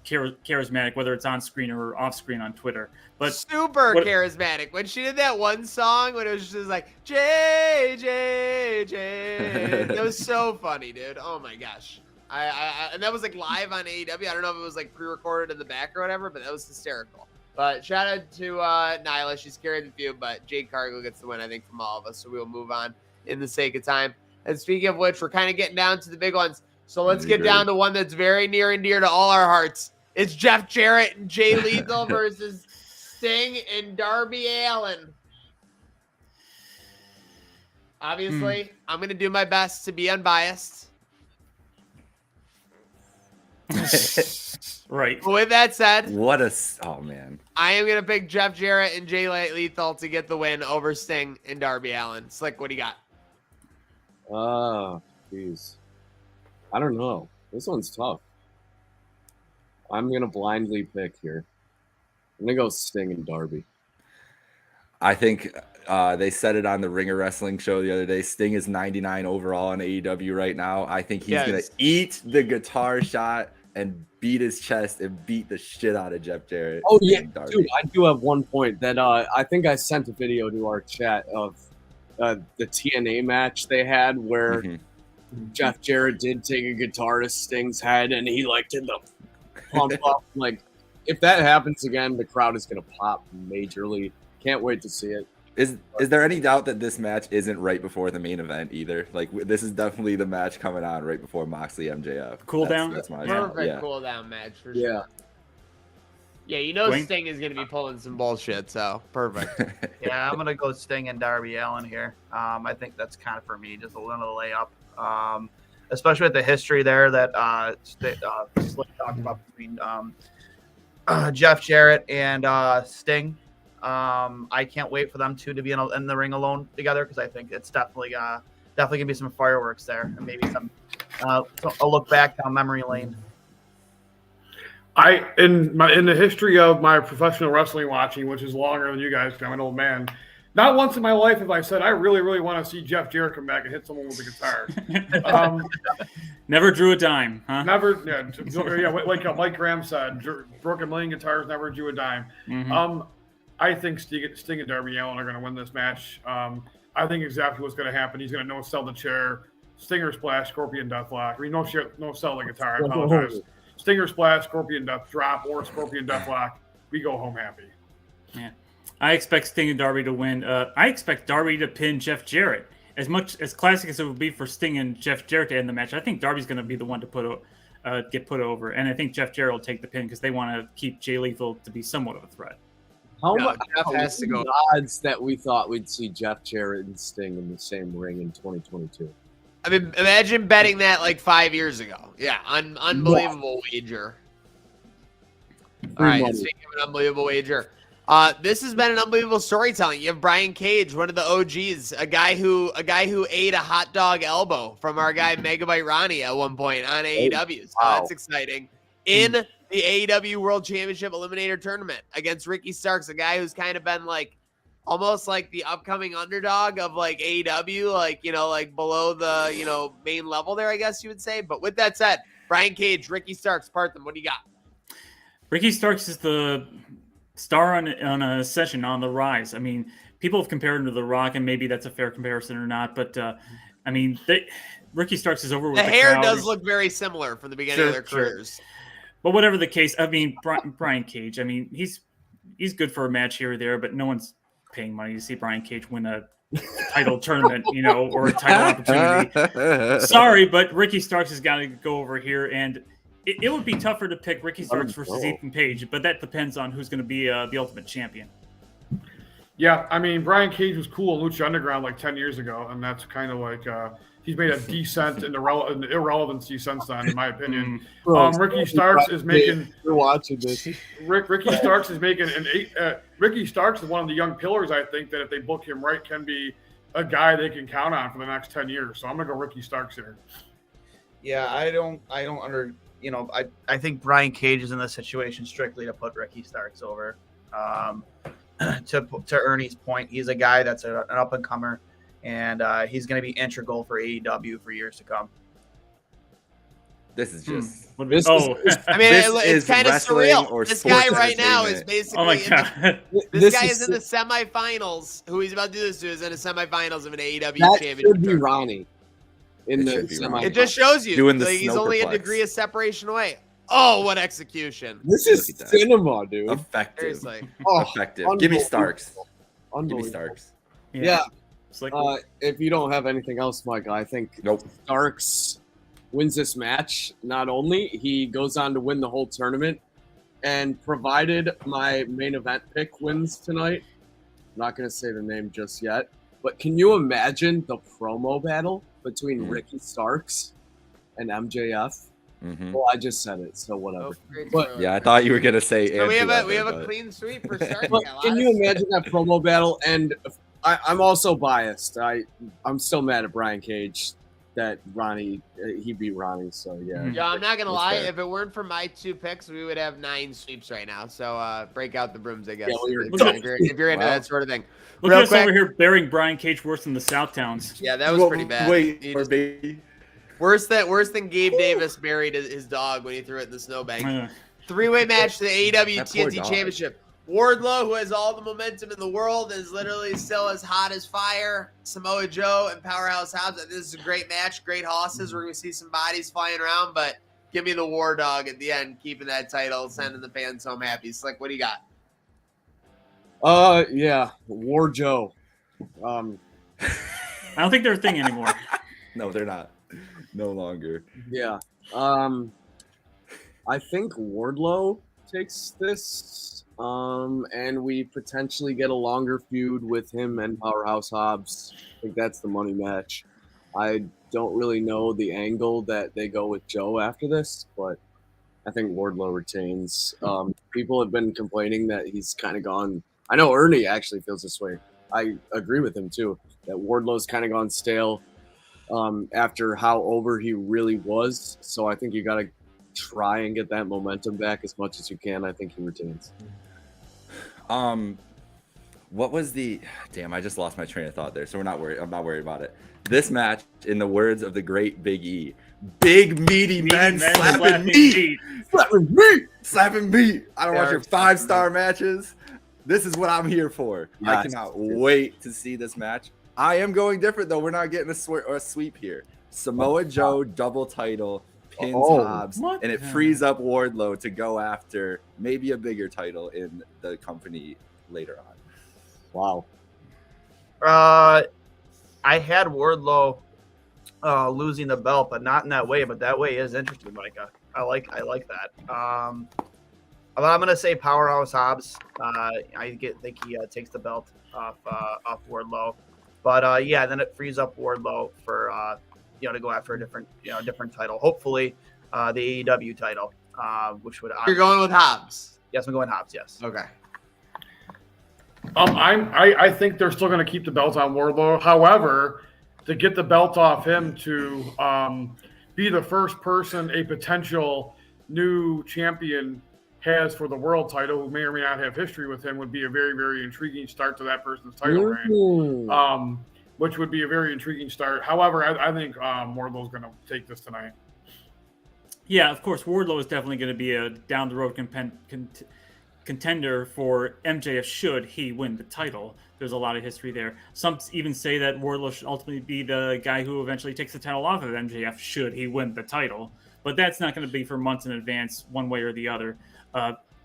S5: charismatic, whether it's on screen or off screen on Twitter. But
S1: Super charismatic. When she did that one song when it was just like J J J, it was so funny, dude. Oh my gosh. I and that was like live on AEW. I don't know if it was like pre-recorded in the back or whatever, but that was hysterical. But shout out to Nyla. She's carried the feud, but Jade Cargill gets the win, I think, from all of us. So we'll move on in the sake of time. And speaking of which, we're kind of getting down to the big ones. So let's get down to one that's very near and dear to all our hearts. It's Jeff Jarrett and Jay Lethal versus Sting and Darby Allin. Obviously, I'm going to do my best to be unbiased.
S5: right.
S1: But with that said,
S2: Oh man.
S1: I am going to pick Jeff Jarrett and Jay Lethal to get the win over Sting and Darby Allin. Slick, what do you got?
S3: Jeez. I don't know. This one's tough. I'm gonna blindly pick here. I'm gonna go Sting and Darby.
S2: I think they said it on the Ring of Wrestling show the other day. Sting is 99 overall in AEW right now. I think he's gonna eat the guitar shot and beat his chest and beat the shit out of Jeff Jarrett.
S3: Oh yeah,
S2: and Darby.
S3: dude. I do have one point that I think I sent a video to our chat of the TNA match they had where
S2: Mhm.
S3: Jeff Jarrett did take a guitar to Sting's head and he like did the pump up. Like if that happens again, the crowd is gonna pop majorly. Can't wait to see it.
S2: Is there any doubt that this match isn't right before the main event either? Like this is definitely the match coming on right before Moxley MJF.
S5: Cool down?
S2: That's my
S1: Perfect cool down match for sure.
S3: Yeah.
S1: Yeah, you know
S5: Dwayne?
S1: Sting is going to be pulling some bullshit, so perfect.
S6: Yeah, I'm gonna go Sting and Darby Allin here. I think that's kind of for me, just a little layup. Especially with the history there that Slick talked about between Jeff Jarrett and Sting. I can't wait for them two to be in the ring alone together because I think it's definitely gonna be some fireworks there and maybe some a look back down memory lane.
S4: In the history of my professional wrestling watching, which is longer than you guys, 'cause I'm an old man, not once in my life have I said I really, really want to see Jeff Jarrett come back and hit someone with a guitar.
S5: Never drew a dime, huh?
S4: Never, yeah, like Mike Graham said, broken million guitars never drew a dime.
S5: Mm-hmm.
S4: I think Sting and Darby Allin are going to win this match. I think exactly what's going to happen. He's going to no-sell the chair, Stinger Splash, Scorpion Deathlock. I mean, no-sell the guitar. I apologize. Stinger Splash, Scorpion Death Drop, or Scorpion Deathlock. We go home happy.
S5: Yeah. I expect Sting and Darby to win. I expect Darby to pin Jeff Jarrett. As much as classic as it would be for Sting and Jeff Jarrett to end the match, I think Darby's going to be the one to get put over. And I think Jeff Jarrett will take the pin because they want to keep Jay Lethal to be somewhat of a threat.
S3: How
S1: No,
S3: much
S1: Jeff has to go.
S3: odds that we thought we'd see Jeff Jarrett and Sting in the same ring in 2022?
S1: I mean, imagine betting that like 5 years ago. Yeah, unbelievable wager. All right,
S3: money.
S1: speaking of an unbelievable wager, this has been an unbelievable storytelling. You have Brian Cage, one of the OGs, a guy who ate a hot dog elbow from our guy Megabyte Ronnie at one point on AEW. So
S3: Wow.
S1: that's exciting. In the AEW World Championship Eliminator Tournament against Ricky Starks, a guy who's kind of been like almost like the upcoming underdog of like AEW, like, like below the, main level there, I guess you would say. But with that said, Brian Cage, Ricky Starks, Partham, what do you got?
S5: Ricky Starks is the star on a session on the rise. I mean, people have compared him to The Rock, and maybe that's a fair comparison or not. But, I mean, Ricky Starks is over with
S1: The hair
S5: crowd.
S1: does look very similar from the beginning of their careers.
S5: But whatever the case, I mean, Brian Cage, I mean, he's good for a match here or there, but no one's paying money to see Brian Cage win a title tournament, or a title opportunity. Sorry, but Ricky Starks has got to go over here, and it would be tougher to pick Ricky Starks versus Ethan Page, but that depends on who's going to be the Ultimate Champion.
S4: Yeah, I mean, Brian Cage was cool in Lucha Underground like 10 years ago, and that's kind of like he's made a descent in irrelevancy since then, in my opinion. Ricky Starks is making.
S3: You're watching this.
S4: Ricky Starks is making Ricky Starks is one of the young pillars. I think that if they book him right, can be a guy they can count on for the next 10 years. So I'm gonna go Ricky Starks here.
S6: Yeah, I think Brian Cage is in this situation strictly to put Ricky Starks over. To Ernie's point, he's a guy that's an up and comer, and he's going to be integral for AEW for years to come.
S2: This is just.
S1: I mean, it's kind of surreal. This guy right now is basically.
S5: Oh my god!
S1: This guy is in the semifinals. Who he's about to do this to is in the semifinals of an AEW
S3: That
S1: championship.
S3: should be Ronnie. In
S2: It
S3: the
S2: should be Ronnie.
S3: semifinals.
S1: It just shows you
S2: Doing the
S1: like, he's only a
S2: snowperplex.
S1: degree of separation away. Oh, what execution!
S3: This is
S2: Look at that.
S3: cinema, dude.
S2: Effective.
S1: Seriously.
S3: Oh,
S2: Effective. Give me Starks. Give me
S3: Unbelievable.
S2: Starks.
S3: Yeah.
S5: It's like
S3: If you don't have anything else, Michael, I think
S2: Nope.
S3: Starks wins this match. Not only he goes on to win the whole tournament, and provided my main event pick wins tonight, I'm not going to say the name just yet, but can you imagine the promo battle between Ricky Starks and MJF?
S2: Mm-hmm.
S3: Well, I just said it, so whatever.
S1: Oh, great.
S3: But-
S2: Yeah, I thought you were gonna say.
S1: So we have
S2: and
S1: a
S2: whoever, but-
S1: clean sweep for starting.
S3: But can you imagine that promo battle? And I'm also biased. I'm still mad at Brian Cage that Ronnie he beat Ronnie. So yeah.
S1: Yeah, I'm not gonna
S2: That's
S1: lie.
S2: fair.
S1: If it weren't for my two picks, we would have 9 sweeps right now. So break out the brooms, I guess.
S3: Yeah, well, you're
S1: if you're into
S2: Wow.
S1: that sort of thing.
S5: look
S1: real
S5: at us
S1: quick-
S5: over here burying Brian Cage worse than the Southtowns.
S1: Yeah, that was pretty bad.
S2: Wait,
S1: He
S2: or
S1: just-
S2: baby.
S1: worse than Gabe Davis buried his dog when he threw it in the snowbank.
S5: Uh,
S1: 3-way match to the AEW
S2: That poor
S1: TNT
S2: dog.
S1: Championship. Wardlow, who has all the momentum in the world, is literally still as hot as fire. Samoa Joe and Powerhouse Hobbs. This is a great match, great hosses. We're going to see some bodies flying around, but give me the War Dog at the end, keeping that title, sending the fans home happy. Slick, what do you got?
S3: Yeah, War Joe.
S5: I don't think they're a thing anymore.
S2: No, they're not. No longer.
S3: Yeah. I think Wardlow takes this. And we potentially get a longer feud with him and Powerhouse Hobbs. I think that's the money match. I don't really know the angle that they go with Joe after this, but I think Wardlow retains. People have been complaining that he's kind of gone. I know Ernie actually feels this way. I agree with him too, that Wardlow's kind of gone stale. after how over he really was. So I think you got to try and get that momentum back as much as you can. I think he retains.
S2: What was the damn? I just lost my train of thought there. So we're not worried. I'm not worried about it. This match, in the words of the great Big E, big meaty men slapping meat, slapping meat. I don't want your 5-star matches. This is what I'm here for.
S3: Yes.
S2: I cannot wait to see this match. I am going different though. We're not getting a sweep here. Samoa Joe double title pins Hobbs,
S5: What
S2: and it
S5: the-
S2: frees up Wardlow to go after maybe a bigger title in the company later on.
S3: Wow.
S6: I had Wardlow losing the belt, but not in that way. But that way is interesting, Micah. I like that. I'm gonna say Powerhouse Hobbs. I think he takes the belt off Wardlow, but yeah, then it frees up Wardlow for to go after a different title. Hopefully, the AEW title, which would.
S1: You're going with Hobbs.
S6: Yes, I'm going Hobbs. Yes.
S1: Okay.
S4: I think they're still going to keep the belt on Wardlow. However, to get the belt off him to be the first person a potential new champion has for the world title, who may or may not have history with him, would be a very, very intriguing start to that person's title reign. Which would be a very intriguing start. However, I think Wardlow's going to take this tonight.
S5: Yeah, of course, Wardlow is definitely going to be a down the road contender for MJF should he win the title. There's a lot of history there. Some even say that Wardlow should ultimately be the guy who eventually takes the title off of MJF should he win the title. But that's not going to be for months in advance, one way or the other.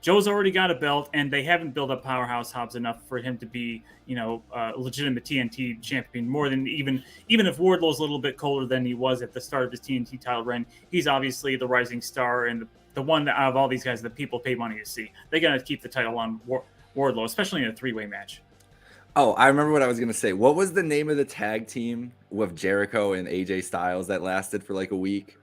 S5: Joe's already got a belt, and they haven't built up Powerhouse Hobbs enough for him to be, a legitimate TNT champion. More than even if Wardlow's a little bit colder than he was at the start of his TNT title reign, he's obviously the rising star and the one that out of all these guys that people pay money to see. They're gonna keep the title on Wardlow, especially in a 3-way match.
S2: Oh, I remember what I was gonna say. What was the name of the tag team with Jericho and AJ Styles that lasted for like a week?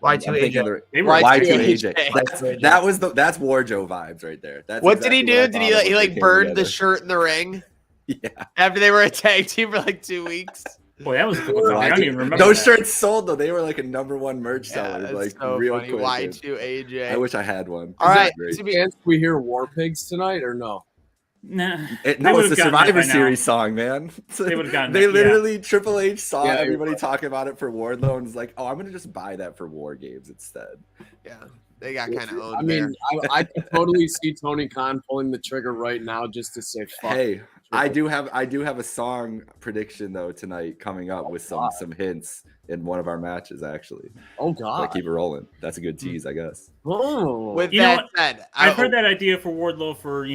S6: Y2
S2: I'm thinking
S6: AJ.
S5: They were
S2: Y2
S1: Y2
S2: AJ. That's Warjo vibes right there. That's
S1: What did he
S2: exactly
S1: do?
S2: what I
S1: Did
S2: thought
S1: he
S2: of
S1: he
S2: when they
S1: like
S2: came
S1: burned the
S2: together.
S1: shirt in the ring
S2: Yeah.
S1: after they were a tag team for like 2 weeks?
S5: Boy, that was cool. I don't even remember
S2: Those
S5: that.
S2: shirts sold though. They were like a #1 merch seller,
S1: that's
S2: like
S1: so
S2: real
S1: funny.
S2: quick.
S1: Y2 AJ.
S2: I wish I had one.
S1: All right.
S2: Great.
S1: To be-
S3: Chance we hear War Pigs tonight or no?
S5: Nah,
S2: No,
S5: they
S2: it's
S5: would've
S2: the
S5: gotten that
S2: Survivor
S5: by now.
S2: Series song, man.
S5: They would've gotten
S2: They
S5: that, yeah.
S2: literally Triple H saw
S3: Yeah,
S2: everybody talking about it for Wardlow and was like, "Oh, I'm gonna just buy that for War Games instead."
S1: Yeah, they got kind of owned.
S3: I mean, I can totally see Tony Khan pulling the trigger right now just to say fuck.
S2: Hey, I do have a song prediction though tonight coming up with some hints in one of our matches actually.
S3: Oh
S2: So
S3: God.
S2: keep it rolling. That's a good tease, I guess.
S3: Oh.
S1: With
S5: You know
S1: that
S5: what?
S1: said,
S5: I've heard that idea for Wardlow for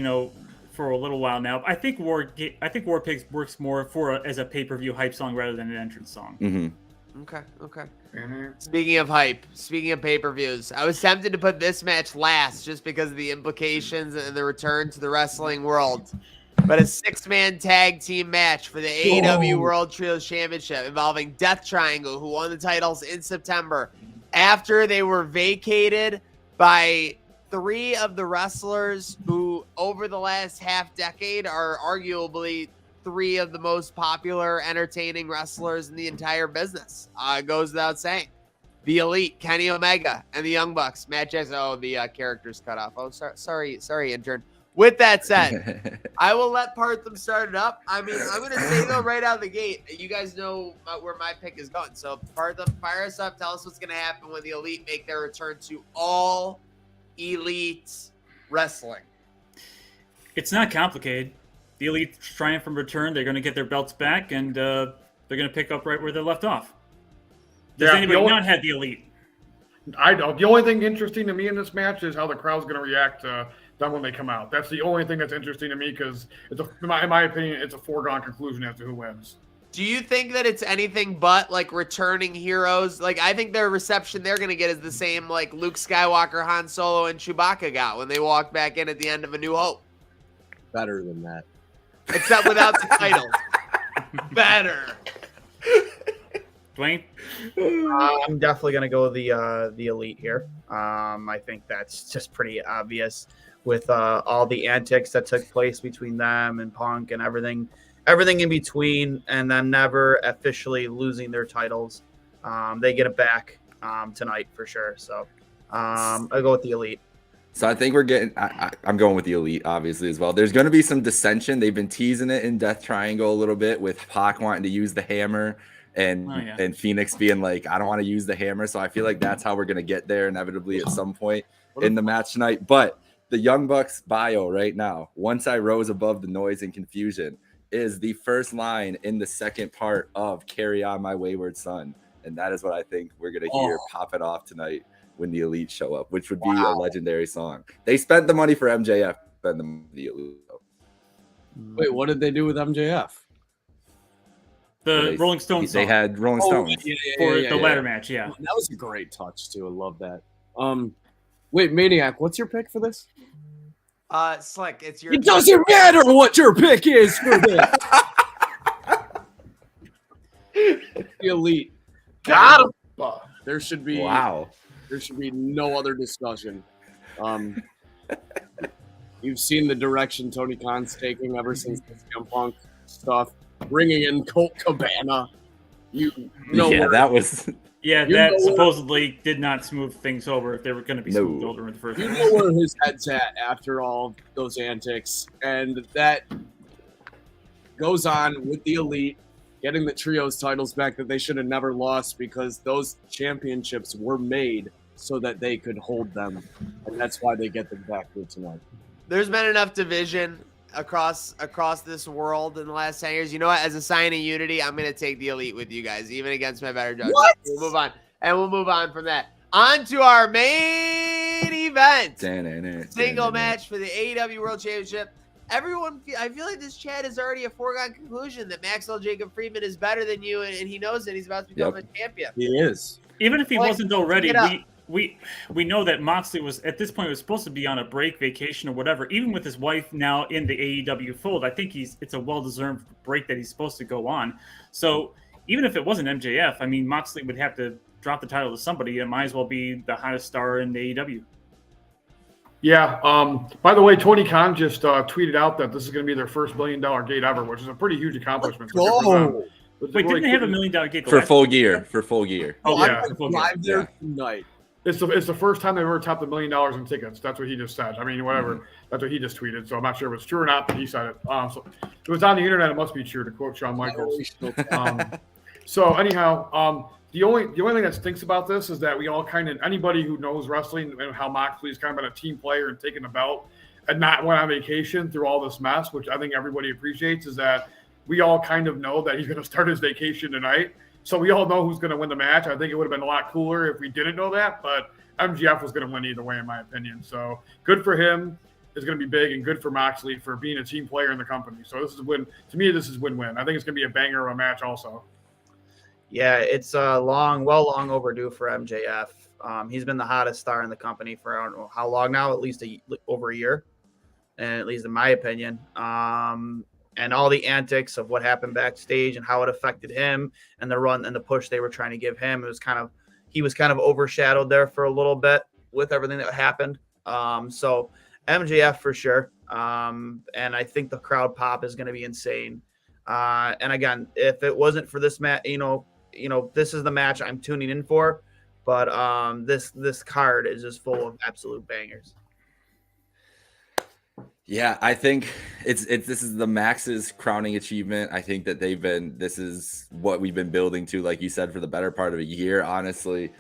S5: a little while now. I think War Pigs works more as a pay-per-view hype song rather than an entrance song.
S2: Mm-hmm.
S1: Okay.
S4: Mm-hmm.
S1: Speaking of hype, speaking of pay-per-views, I was tempted to put this match last just because of the implications and the return to the wrestling world. But a 6-man tag team match for the AEW World Trios Championship involving Death Triangle, who won the titles in September after they were vacated by 3 of the wrestlers who, over the last half decade, are arguably 3 of the most popular, entertaining wrestlers in the entire business. Goes without saying. The Elite, Kenny Omega, and the Young Bucks. Matt Jackson. Oh, the character's cut off. Oh, sorry, intern. With that said, I will let Partham start it up. I mean, I'm going to say, though, right out of the gate, you guys know where my pick is going. So, Partham, fire us up. Tell us what's going to happen when the Elite make their return to all Elite wrestling.
S5: It's not complicated. The Elite triumph and return. They're going to get their belts back, and they're going to pick up right where they left off. Does
S4: Yeah,
S5: anybody not have the Elite?
S4: I don't. The only thing interesting to me in this match is how the crowd's going to react to them when they come out. That's the only thing that's interesting to me because, in my opinion, it's a foregone conclusion as to who wins.
S1: Do you think that it's anything but like returning heroes? Like, I think their reception they're going to get is the same like Luke Skywalker, Han Solo, and Chewbacca got when they walked back in at the end of A New Hope.
S3: Better than that.
S1: Except without the title. Better.
S5: Dwayne?
S6: I'm definitely gonna go the Elite here. I think that's just pretty obvious with all the antics that took place between them and Punk and everything in between, and then never officially losing their titles. they get it back tonight for sure. So I'll go with the Elite.
S2: So I think we're getting. I'm going with the Elite, obviously, as well. There's going to be some dissension. They've been teasing it in Death Triangle a little bit, with Pac wanting to use the hammer, and Phoenix being like, I don't want to use the hammer. So I feel like that's how we're going to get there inevitably at some point in the match tonight. But the Young Bucks bio right now, once I rose above the noise and confusion, is the first line in the second part of Carry On My Wayward Son. And that is what I think we're going to hear pop it off tonight when the Elite show up, which would be a legendary song. They spent the money for MJF, spend the Elite.
S3: Wait, what did they do with MJF?
S5: The Rolling Stones song.
S2: They had Rolling Stones
S5: for the ladder match, yeah.
S3: That was a great touch, too. I love that. Wait, Maniac, what's your pick for this?
S1: Slick, it's your.
S3: It doesn't matter what your pick is for this. The Elite.
S6: Got him.
S3: There should be There should be no other discussion. You've seen the direction Tony Khan's taking ever since the CM Punk stuff, bringing in Colt Cabana.
S2: That was.
S5: Yeah, that supposedly did not smooth things over if they were going to be smoothed over in the first place.
S3: You know where his head's at after all those antics, and that goes on with the Elite getting the trios titles back that they should have never lost, because those championships were made so that they could hold them, and that's why they get them back here tonight.
S1: There's been enough division across this world in the last 10 years. You know what? As a sign of unity, I'm going to take the Elite with you guys, even against my better judgment.
S3: What?
S1: We'll move on. And we'll move on from that. On to our main event. Single match for the AEW World Championship. Everyone, I feel like this chat is already a foregone conclusion that Maxwell Jacob Friedman is better than you, and he knows it. He's about to become a champion.
S3: He is.
S5: Even if he wasn't already, we know that Moxley was, at this point, was supposed to be on a break, vacation, or whatever. Even with his wife now in the AEW fold, I think it's a well-deserved break that he's supposed to go on. So even if it wasn't MJF, I mean, Moxley would have to drop the title to somebody. It might as well be the hottest star in the AEW.
S4: Yeah. By the way, Tony Khan just tweeted out that this is going to be their first $1 million gate ever, which is a pretty huge accomplishment.
S5: Wait, didn't they have $1 million gate
S2: for full gear? For full gear.
S4: Oh yeah,
S3: live there tonight.
S4: It's the first time they've ever topped $1 million in tickets. That's what he just said. I mean, whatever. Mm-hmm. That's what he just tweeted. So I'm not sure if it's true or not, but he said it. So it was on the internet. It must be true, to quote Shawn Michaels. So anyhow, the only thing that stinks about this is that we all kind of, anybody who knows wrestling and how Moxley's kind of been a team player and taking the belt and not went on vacation through all this mess, which I think everybody appreciates, is that we all kind of know that he's going to start his vacation tonight. So we all know who's going to win the match. I think it would have been a lot cooler if we didn't know that, but MJF was going to win either way, in my opinion. So good for him. It's going to be big, and good for Moxley for being a team player in the company. So this is win. To me, this is win-win. I think it's going to be a banger of a match also.
S6: Yeah, it's long overdue for MJF. He's been the hottest star in the company for I don't know how long now, at least over a year, and at least in my opinion. And all the antics of what happened backstage and how it affected him and the run and the push they were trying to give him, he was kind of overshadowed there for a little bit with everything that happened. So MJF for sure. And I think the crowd pop is going to be insane. And again, if it wasn't for this match, this is the match I'm tuning in for, but this card is just full of absolute bangers.
S2: Yeah, I think this is the Max's crowning achievement. I think that this is what we've been building to, like you said, for the better part of a year, honestly.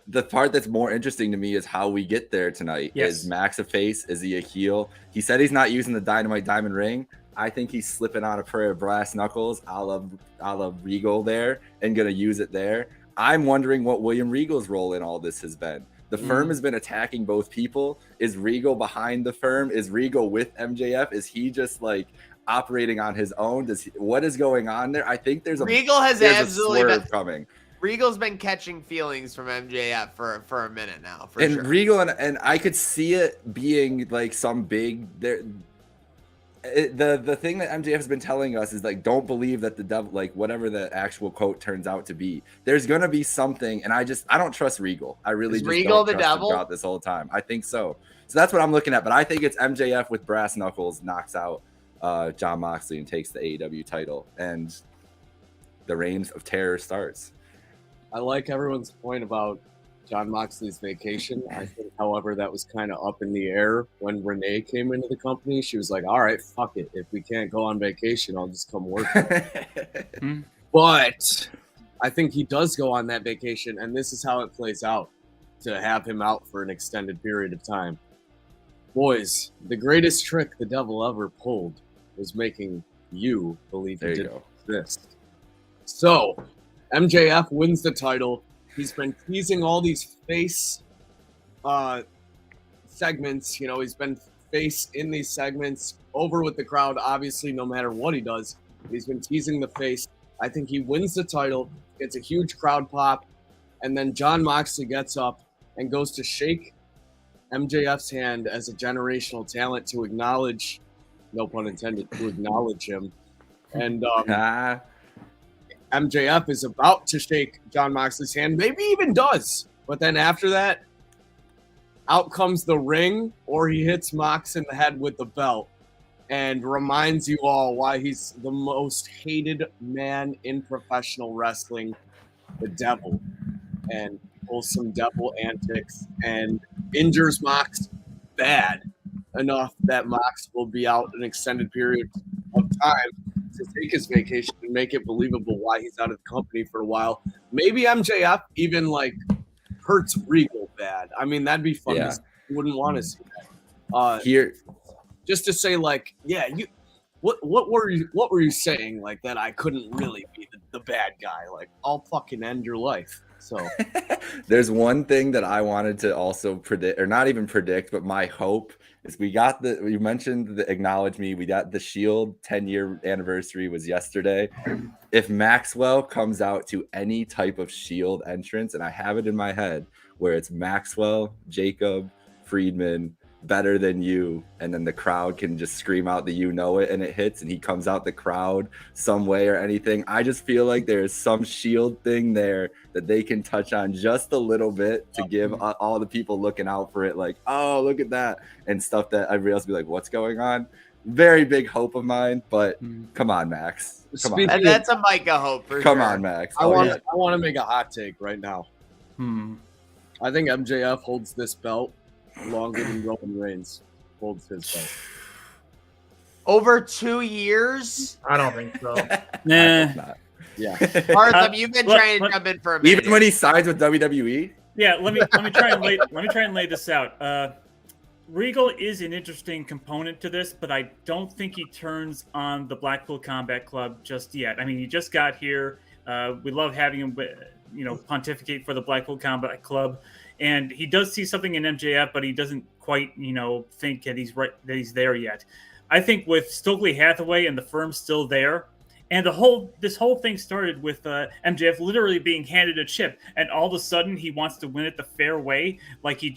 S2: The part that's more interesting to me is how we get there tonight. Yes. Is Max a face? Is he a heel? He said he's not using the Dynamite Diamond ring. I think he's slipping on a pair of brass knuckles a la Regal there and going to use it there. I'm wondering what William Regal's role in all this has been. The firm has been attacking both people. Is Regal behind the firm? Is Regal with MJF? Is he just like operating on his own? What is going on there? I think there's a swerve coming.
S1: Regal's been catching feelings from MJF for a minute now. Sure.
S2: Regal and I could see it being like some big there. The thing that MJF has been telling us is like, don't believe that the devil, like whatever the actual quote turns out to be, there's gonna be something, and I don't trust Regal. I really just
S1: Regal
S2: don't
S1: the
S2: trust
S1: devil
S2: him throughout this whole time. I think so. So that's what I'm looking at. But I think it's MJF with brass knuckles knocks out Jon Moxley and takes the AEW title, and the reign of terror starts.
S3: I like everyone's point about John Moxley's vacation. I think, however, that was kind of up in the air when Renee came into the company. She was like, all right, fuck it. If we can't go on vacation, I'll just come work. But I think he does go on that vacation, and this is how it plays out to have him out for an extended period of time. Boys, the greatest trick the devil ever pulled was making you believe he
S2: There you
S3: didn't
S2: go.
S3: exist. So, MJF wins the title. He's been teasing all these face segments. You know, he's been face in these segments, over with the crowd, obviously, no matter what he does. He's been teasing the face. I think he wins the title, gets a huge crowd pop, and then John Moxley gets up and goes to shake MJF's hand as a generational talent to acknowledge, no pun intended, to acknowledge him. And
S2: Ah,
S3: MJF is about to shake John Moxley's hand, maybe even does. But then after that, out comes the ring, or he hits Mox in the head with the belt and reminds you all why he's the most hated man in professional wrestling, the devil, and pulls some devil antics and injures Mox bad enough that Mox will be out an extended period of time to take his vacation and make it believable why he's out of the company for a while. Maybe MJF even like hurts Regal bad. I mean, that'd be fun.
S2: Yeah.
S3: You wouldn't want to see that.
S2: here,
S3: Just to say, like, yeah, you. What were you saying? Like that I couldn't really be the bad guy. Like I'll fucking end your life. So
S2: there's one thing that I wanted to also predict, or not even predict, but my hope is you mentioned the Acknowledge Me. We got the Shield 10-year anniversary was yesterday. If Maxwell comes out to any type of Shield entrance, and I have it in my head where it's Maxwell, Jacob, Friedman, Better Than You, and then the crowd can just scream out the you know it and it hits and he comes out the crowd some way or anything. I just feel like there is some Shield thing there that they can touch on just a little bit to give all the people looking out for it like, oh, look at that, and stuff that everybody else will be like, what's going on? Very big hope of mine, but come on, Max. Come on.
S1: And that's a Micah hope for
S2: Come
S1: sure.
S2: on, Max.
S3: I
S2: Oh,
S3: want
S2: yeah.
S3: to make a hot take right now. I think MJF holds this belt longer than Roman Reigns holds his belt.
S1: Over 2 years?
S6: I don't think so.
S5: Nah.
S2: Not.
S3: Yeah.
S1: Arthur, you've been trying to
S5: let-
S1: jump in for a minute.
S2: Even when he signs with WWE?
S5: Yeah, let me try and lay this out. Regal is an interesting component to this, but I don't think he turns on the Blackpool Combat Club just yet. I mean, he just got here. We love having him, pontificate for the Blackpool Combat Club, and he does see something in MJF, but he doesn't quite, think that he's there yet. I think with Stokely Hathaway and the firm still there, and this whole thing started with MJF literally being handed a chip, and all of a sudden he wants to win it the fair way, like he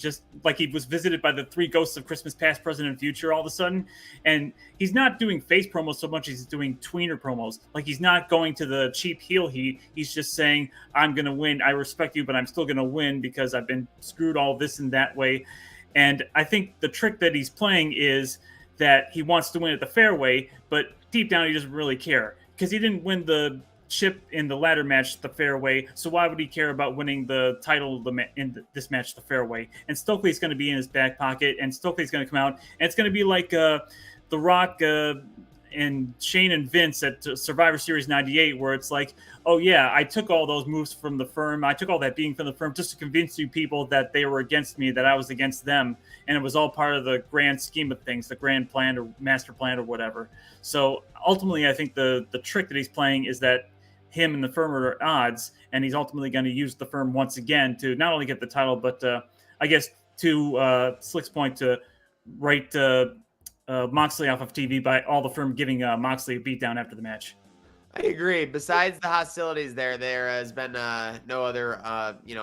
S5: was visited by the three ghosts of Christmas past, present, and future all of a sudden. And he's not doing face promos so much as he's doing tweener promos. Like he's not going to the cheap heel heat. He's just saying, I'm going to win. I respect you, but I'm still going to win because I've been screwed all this and that way. And I think the trick that he's playing is that he wants to win it the fair way, but deep down he doesn't really care. Because he didn't win the chip in the ladder match the fair way, so why would he care about winning the title in this match the fair way? And Stokely's going to be in his back pocket, and Stokely's going to come out, and it's going to be like The Rock and Shane and Vince at Survivor Series 98, where it's like, oh yeah, I took all those moves from the firm, I took all that being from the firm just to convince you people that they were against me, that I was against them, and it was all part of the grand scheme of things, the grand plan or master plan or whatever. So ultimately, I think the trick that he's playing is that him and the firm are at odds, and he's ultimately going to use the firm once again to not only get the title, but I guess to Slick's point, to write Moxley off of TV by all the firm giving Moxley a beatdown after the match.
S1: I agree. Besides the hostilities there has been no other,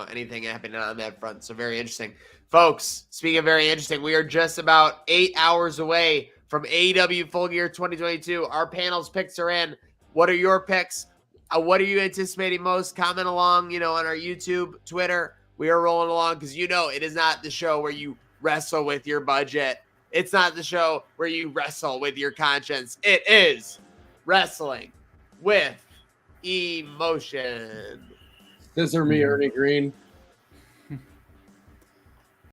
S1: anything happening on that front. So very interesting. Folks, speaking of very interesting, we are just about 8 hours away from AEW Full Gear 2022. Our panel's picks are in. What are your picks? What are you anticipating most? Comment along, on our YouTube, Twitter. We are rolling along because it is not the show where you wrestle with your budget. It's not the show where you wrestle with your conscience. It is wrestling with emotion.
S3: This or me, Ernie Green.